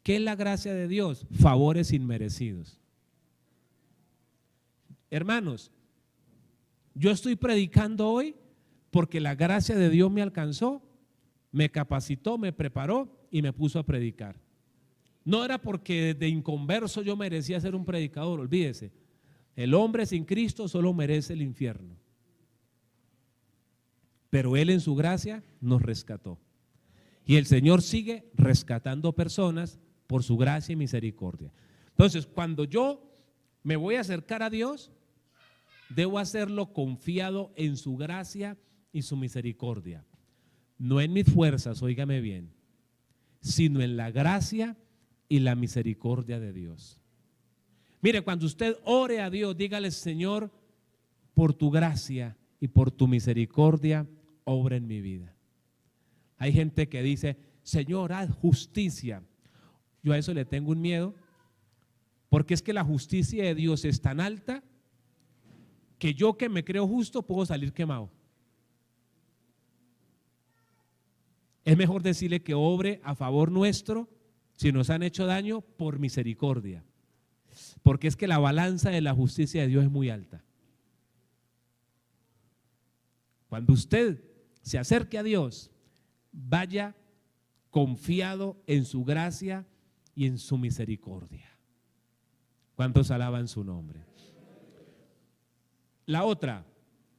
¿Qué es la gracia de Dios? Favores inmerecidos. Hermanos, yo estoy predicando hoy porque la gracia de Dios me alcanzó, me capacitó, me preparó y me puso a predicar. No era porque de inconverso yo merecía ser un predicador, olvídese. El hombre sin Cristo solo merece el infierno. Pero Él en su gracia nos rescató. Y el Señor sigue rescatando personas por su gracia y misericordia. Entonces, cuando yo me voy a acercar a Dios, debo hacerlo confiado en su gracia y su misericordia. No en mis fuerzas, óigame bien, sino en la gracia y la misericordia de Dios. Mire, cuando usted ore a Dios, dígale, Señor, por tu gracia y por tu misericordia, obra en mi vida. Hay gente que dice, Señor, haz justicia. Yo a eso le tengo un miedo, porque es que la justicia de Dios es tan alta que yo, que me creo justo, puedo salir quemado. Es mejor decirle que obre a favor nuestro si nos han hecho daño por misericordia, porque es que la balanza de la justicia de Dios es muy alta. Cuando usted se acerque a Dios, vaya confiado en su gracia y en su misericordia. ¿Cuántos alaban su nombre? La otra,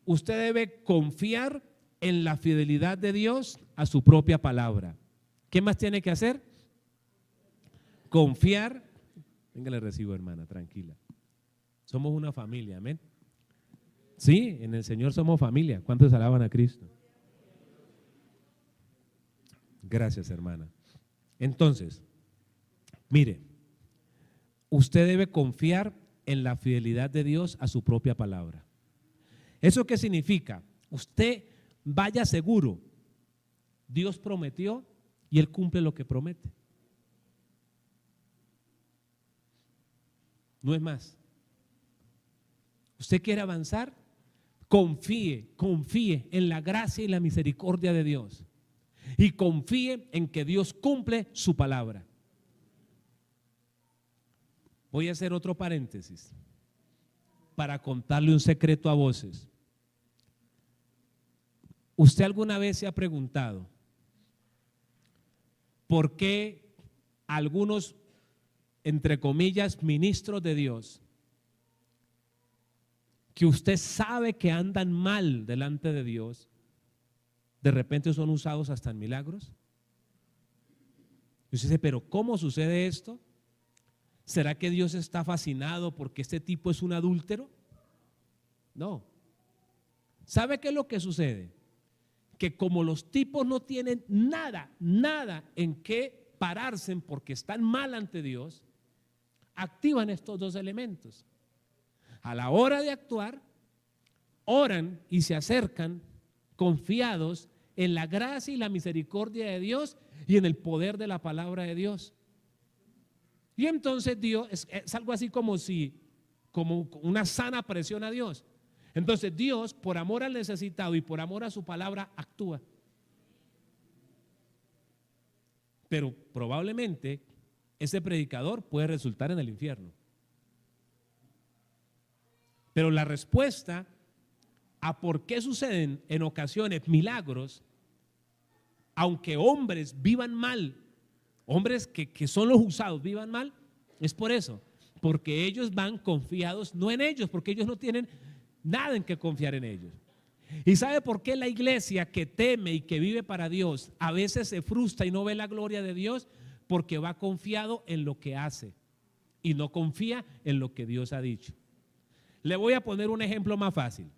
usted debe confiar en la fidelidad de Dios a su propia palabra. ¿Qué más tiene que hacer? Confiar. Venga, le recibo, hermana, tranquila. Somos una familia, amén. Sí, en el Señor somos familia. ¿Cuántos alaban a Cristo? Gracias, hermana. Entonces, mire, usted debe confiar en la fidelidad de Dios a su propia palabra. ¿Eso qué significa? Usted vaya seguro, Dios prometió y Él cumple lo que promete. No es más. ¿Usted quiere avanzar? Confíe en la gracia y la misericordia de Dios. Y confíe en que Dios cumple su palabra. Voy a hacer otro paréntesis para contarle un secreto a voces. ¿Usted alguna vez se ha preguntado por qué algunos, entre comillas, ministros de Dios, que usted sabe que andan mal delante de Dios, de repente son usados hasta en milagros? Y usted dice, pero ¿cómo sucede esto? ¿Será que Dios está fascinado porque este tipo es un adúltero? No. ¿Sabe qué es lo que sucede? Que como los tipos no tienen nada en qué pararse porque están mal ante Dios, activan estos dos elementos. A la hora de actuar, oran y se acercan confiados en la gracia y la misericordia de Dios y en el poder de la palabra de Dios. Y entonces Dios es algo así como una sana presión a Dios. Entonces Dios, por amor al necesitado y por amor a su palabra, actúa. Pero probablemente ese predicador puede resultar en el infierno. Pero la respuesta a por qué suceden en ocasiones milagros, aunque hombres vivan mal, hombres que son los usados vivan mal, es por eso, porque ellos van confiados no en ellos, porque ellos no tienen nada en que confiar en ellos. ¿Y sabe por qué la iglesia que teme y que vive para Dios a veces se frustra y no ve la gloria de Dios? Porque va confiado en lo que hace y no confía en lo que Dios ha dicho. Le voy a poner un ejemplo más fácil.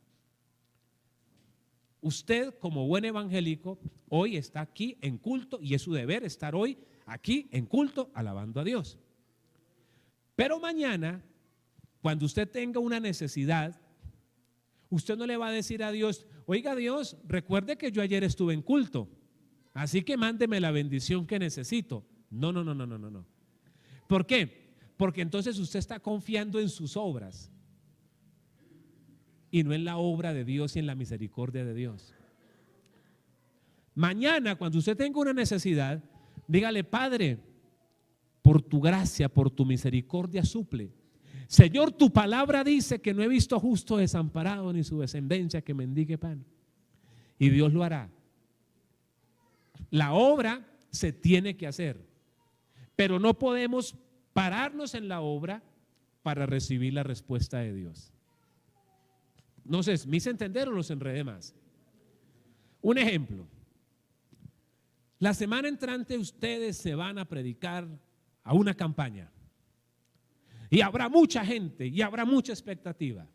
Usted, como buen evangélico, hoy está aquí en culto y es su deber estar hoy aquí en culto alabando a Dios. Pero mañana, cuando usted tenga una necesidad, usted no le va a decir a Dios, oiga Dios, recuerde que yo ayer estuve en culto, así que mándeme la bendición que necesito. No. ¿Por qué? Porque entonces usted está confiando en sus obras y no en la obra de Dios y en la misericordia de Dios. Mañana, cuando usted tenga una necesidad, dígale, Padre, por tu gracia, por tu misericordia, suple. Señor, tu palabra dice que no he visto justo desamparado ni su descendencia que mendigue pan. Y Dios lo hará. La obra se tiene que hacer, pero no podemos pararnos en la obra para recibir la respuesta de Dios. No sé, ¿me hice entender o los enredé más? Un ejemplo. La semana entrante ustedes se van a predicar a una campaña. Y habrá mucha gente y habrá mucha expectativa.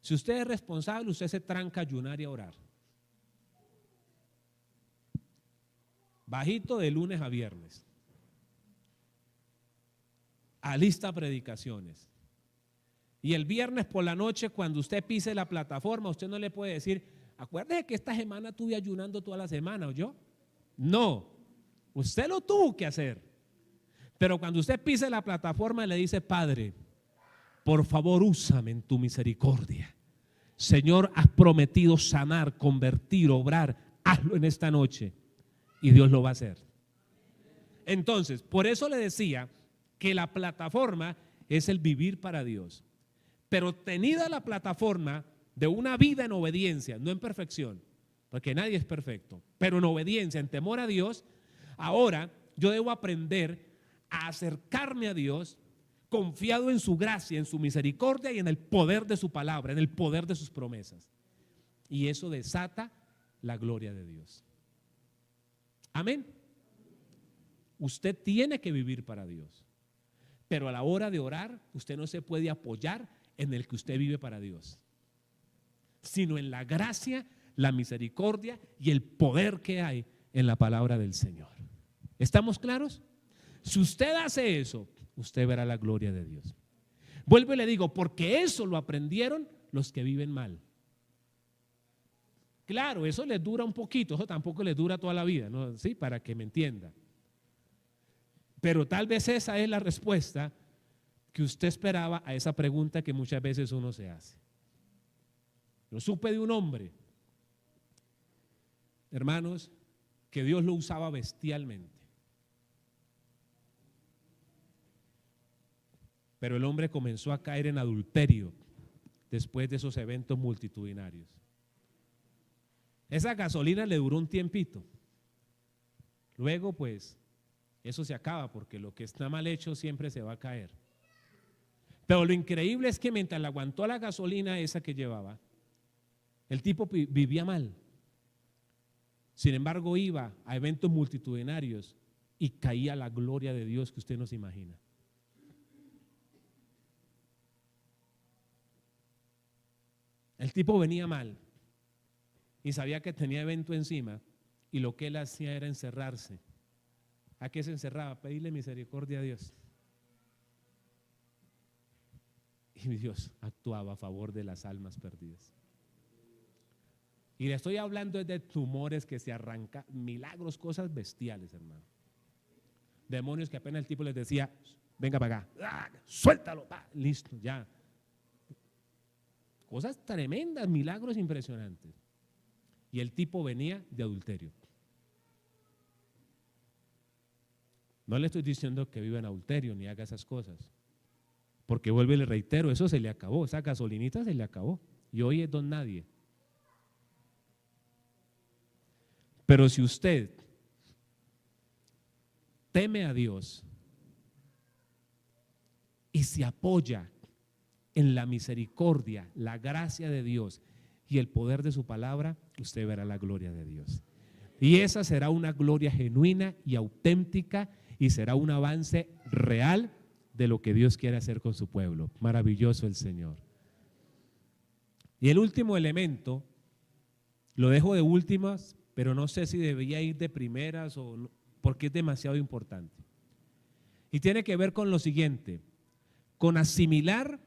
Si usted es responsable, usted se tranca a ayunar y a orar. Bajito de lunes a viernes. Alista predicaciones. Y el viernes por la noche, cuando usted pise la plataforma, usted no le puede decir, acuérdese que esta semana estuve ayunando toda la semana, ¿o yo? No, usted lo tuvo que hacer. Pero cuando usted pise la plataforma, le dice, Padre, por favor, úsame en tu misericordia. Señor, has prometido sanar, convertir, obrar, hazlo en esta noche. Y Dios lo va a hacer. Entonces, por eso le decía que la plataforma es el vivir para Dios. Pero tenida la plataforma de una vida en obediencia, no en perfección, porque nadie es perfecto, pero en obediencia, en temor a Dios, ahora yo debo aprender a acercarme a Dios confiado en su gracia, en su misericordia y en el poder de su palabra, en el poder de sus promesas. Y eso desata la gloria de Dios. Amén. Usted tiene que vivir para Dios, pero a la hora de orar, usted no se puede apoyar en el que usted vive para Dios, sino en la gracia, la misericordia y el poder que hay en la palabra del Señor. ¿Estamos claros? Si usted hace eso, usted verá la gloria de Dios. Vuelvo y le digo, porque eso lo aprendieron los que viven mal. Claro, eso les dura un poquito, eso tampoco les dura toda la vida, ¿no? Sí, para que me entienda. Pero tal vez esa es la respuesta que usted esperaba a esa pregunta que muchas veces uno se hace. Yo supe de un hombre, hermanos, que Dios lo usaba bestialmente. Pero el hombre comenzó a caer en adulterio después de esos eventos multitudinarios. Esa gasolina le duró un tiempito. Luego, pues, eso se acaba porque lo que está mal hecho siempre se va a caer. Pero lo increíble es que mientras le aguantó la gasolina esa que llevaba, el tipo vivía mal. Sin embargo, iba a eventos multitudinarios y caía la gloria de Dios que usted no se imagina. El tipo venía mal y sabía que tenía evento encima y lo que él hacía era encerrarse. ¿A qué se encerraba? A pedirle misericordia a Dios. Y Dios actuaba a favor de las almas perdidas. Y le estoy hablando de tumores que se arrancan, milagros, cosas bestiales, hermano. Demonios que apenas el tipo les decía, venga para acá, suéltalo, listo, ya. Cosas tremendas, milagros impresionantes. Y el tipo venía de adulterio. No le estoy diciendo que viva en adulterio ni haga esas cosas. Porque vuelvo y le reitero, eso se le acabó, esa gasolinita se le acabó. Y hoy es don nadie. Pero si usted teme a Dios y se apoya en la misericordia, la gracia de Dios y el poder de su palabra, usted verá la gloria de Dios. Y esa será una gloria genuina y auténtica y será un avance real de lo que Dios quiere hacer con su pueblo. Maravilloso el Señor. Y el último elemento, lo dejo de últimas, pero no sé si debería ir de primeras o no, porque es demasiado importante. Y tiene que ver con lo siguiente, con asimilar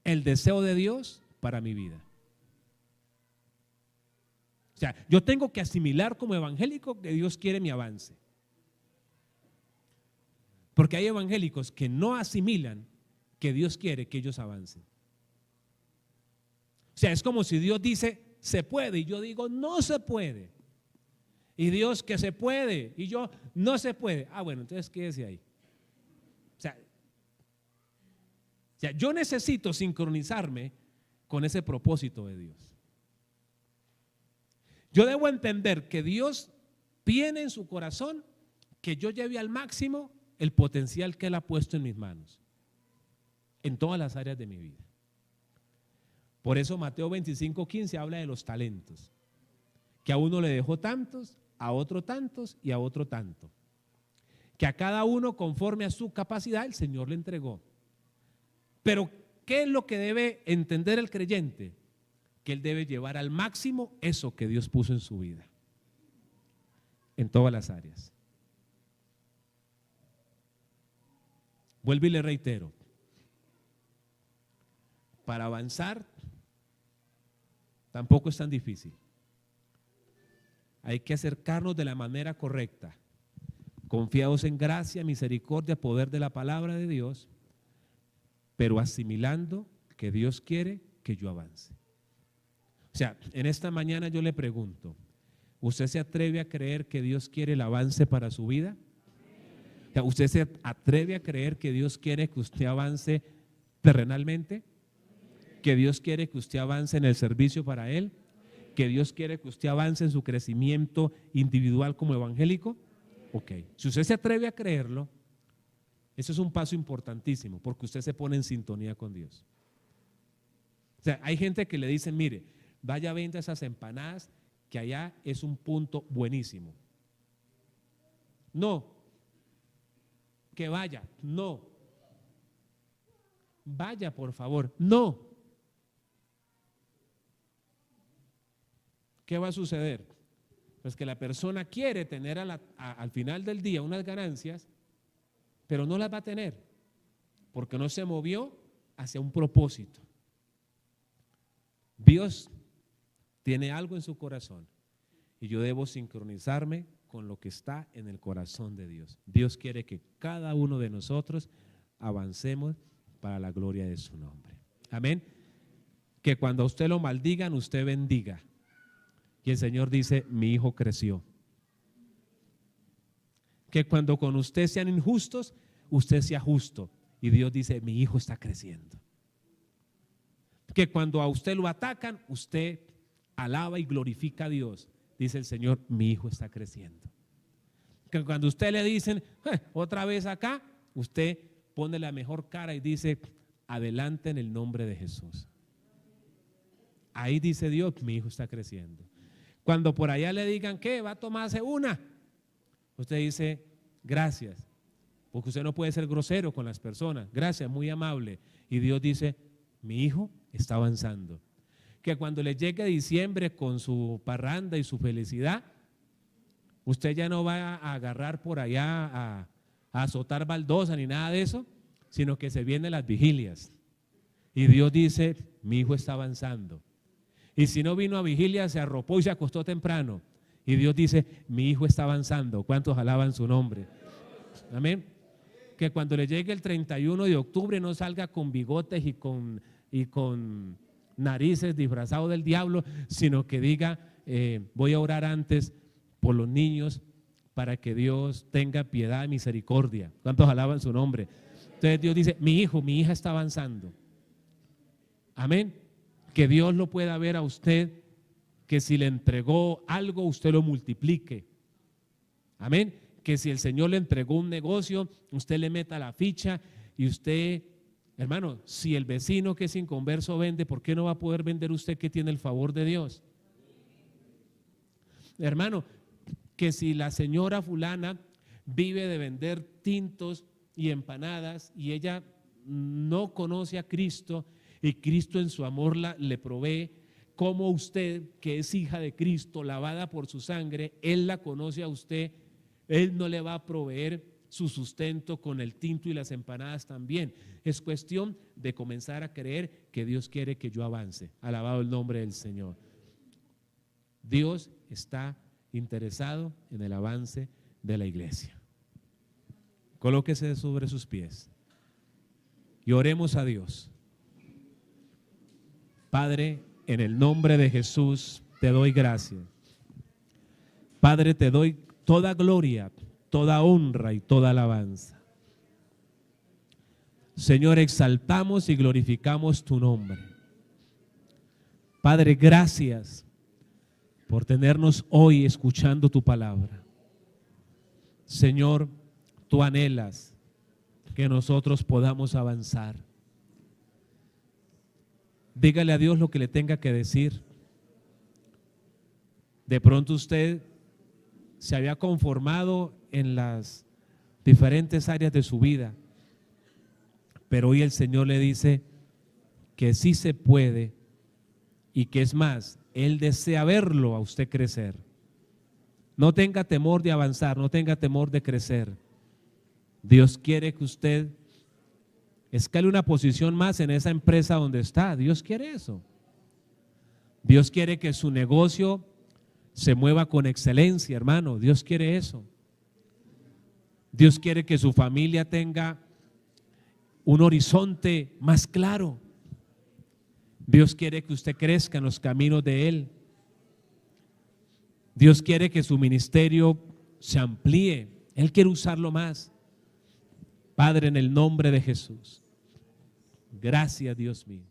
el deseo de Dios para mi vida. O sea, yo tengo que asimilar como evangélico que Dios quiere mi avance. Porque hay evangélicos que no asimilan que Dios quiere que ellos avancen. O sea, es como si Dios dice, se puede, y yo digo, no se puede. Y Dios que se puede, y yo, no se puede. Bueno, entonces quédese ahí. O sea, yo necesito sincronizarme con ese propósito de Dios. Yo debo entender que Dios tiene en su corazón que yo lleve al máximo el potencial que Él ha puesto en mis manos, en todas las áreas de mi vida. Por eso Mateo 25:15 habla de los talentos, que a uno le dejó tantos, a otro tantos y a otro tanto, que a cada uno conforme a su capacidad el Señor le entregó. Pero ¿qué es lo que debe entender el creyente? Que él debe llevar al máximo eso que Dios puso en su vida, en todas las áreas. Vuelvo y le reitero, para avanzar tampoco es tan difícil. Hay que acercarnos de la manera correcta, confiados en gracia, misericordia, poder de la palabra de Dios, pero asimilando que Dios quiere que yo avance. O sea, en esta mañana yo le pregunto, ¿usted se atreve a creer que Dios quiere el avance para su vida? O sea, ¿usted se atreve a creer que Dios quiere que usted avance terrenalmente? ¿Que Dios quiere que usted avance en el servicio para Él? ¿Que Dios quiere que usted avance en su crecimiento individual como evangélico? Ok, si usted se atreve a creerlo, eso es un paso importantísimo porque usted se pone en sintonía con Dios. O sea, hay gente que le dice, mire, vaya a vender esas empanadas que allá es un punto buenísimo. No, que vaya, no. Vaya, por favor, no. ¿Qué va a suceder? Pues que la persona quiere tener al final del día unas ganancias, pero no las va a tener, porque no se movió hacia un propósito. Dios tiene algo en su corazón y yo debo sincronizarme con lo que está en el corazón de Dios. Dios quiere que cada uno de nosotros avancemos para la gloria de su nombre. Amén. Que cuando a usted lo maldigan, usted bendiga. Y el Señor dice, mi hijo creció. Que cuando con usted sean injustos, usted sea justo. Y Dios dice, mi hijo está creciendo. Que cuando a usted lo atacan, usted alaba y glorifica a Dios. Dice el Señor, mi hijo está creciendo. Que cuando a usted le dicen, otra vez acá, usted pone la mejor cara y dice, adelante en el nombre de Jesús. Ahí dice Dios, mi hijo está creciendo. Cuando por allá le digan, ¿qué? Va a tomarse una. Usted dice, gracias. Porque usted no puede ser grosero con las personas. Gracias, muy amable. Y Dios dice, mi hijo está avanzando. Que cuando le llegue diciembre con su parranda y su felicidad, usted ya no va a agarrar por allá a azotar baldosa ni nada de eso, sino que se vienen las vigilias. Y Dios dice, mi hijo está avanzando. Y si no vino a vigilia, se arropó y se acostó temprano. Y Dios dice, mi hijo está avanzando. ¿Cuántos alaban su nombre? Amén. Que cuando le llegue el 31 de octubre no salga con bigotes y con narices disfrazado del diablo, sino que diga, voy a orar antes por los niños para que Dios tenga piedad y misericordia. ¿Cuántos alaban su nombre? Entonces Dios dice, mi hijo, mi hija está avanzando. Amén. Que Dios lo pueda ver a usted, que si le entregó algo, usted lo multiplique. Amén. Que si el Señor le entregó un negocio, usted le meta la ficha y usted, hermano, si el vecino que es inconverso vende, ¿por qué no va a poder vender usted que tiene el favor de Dios? Hermano, que si la señora fulana vive de vender tintos y empanadas y ella no conoce a Cristo y Cristo en su amor le provee, como usted que es hija de Cristo, lavada por su sangre, Él la conoce a usted, Él no le va a proveer su sustento con el tinto y las empanadas también. Es cuestión de comenzar a creer que Dios quiere que yo avance. Alabado el nombre del Señor. Dios está interesado en el avance de la iglesia. Colóquese sobre sus pies y oremos a Dios. Padre, en el nombre de Jesús te doy gracias. Padre, te doy toda gloria, toda honra y toda alabanza. Señor, exaltamos y glorificamos tu nombre. Padre, gracias por tenernos hoy escuchando tu palabra. Señor, tú anhelas que nosotros podamos avanzar. Dígale a Dios lo que le tenga que decir. De pronto usted se había conformado en las diferentes áreas de su vida, pero hoy el Señor le dice que sí se puede y que es más, Él desea verlo a usted crecer. No tenga temor de avanzar, no tenga temor de crecer. Dios quiere que usted escale una posición más en esa empresa donde está. Dios quiere eso. Dios quiere que su negocio se mueva con excelencia, hermano. Dios quiere eso. Dios quiere que su familia tenga un horizonte más claro. Dios quiere que usted crezca en los caminos de Él. Dios quiere que su ministerio se amplíe. Él quiere usarlo más. Padre, en el nombre de Jesús. Gracias, Dios mío.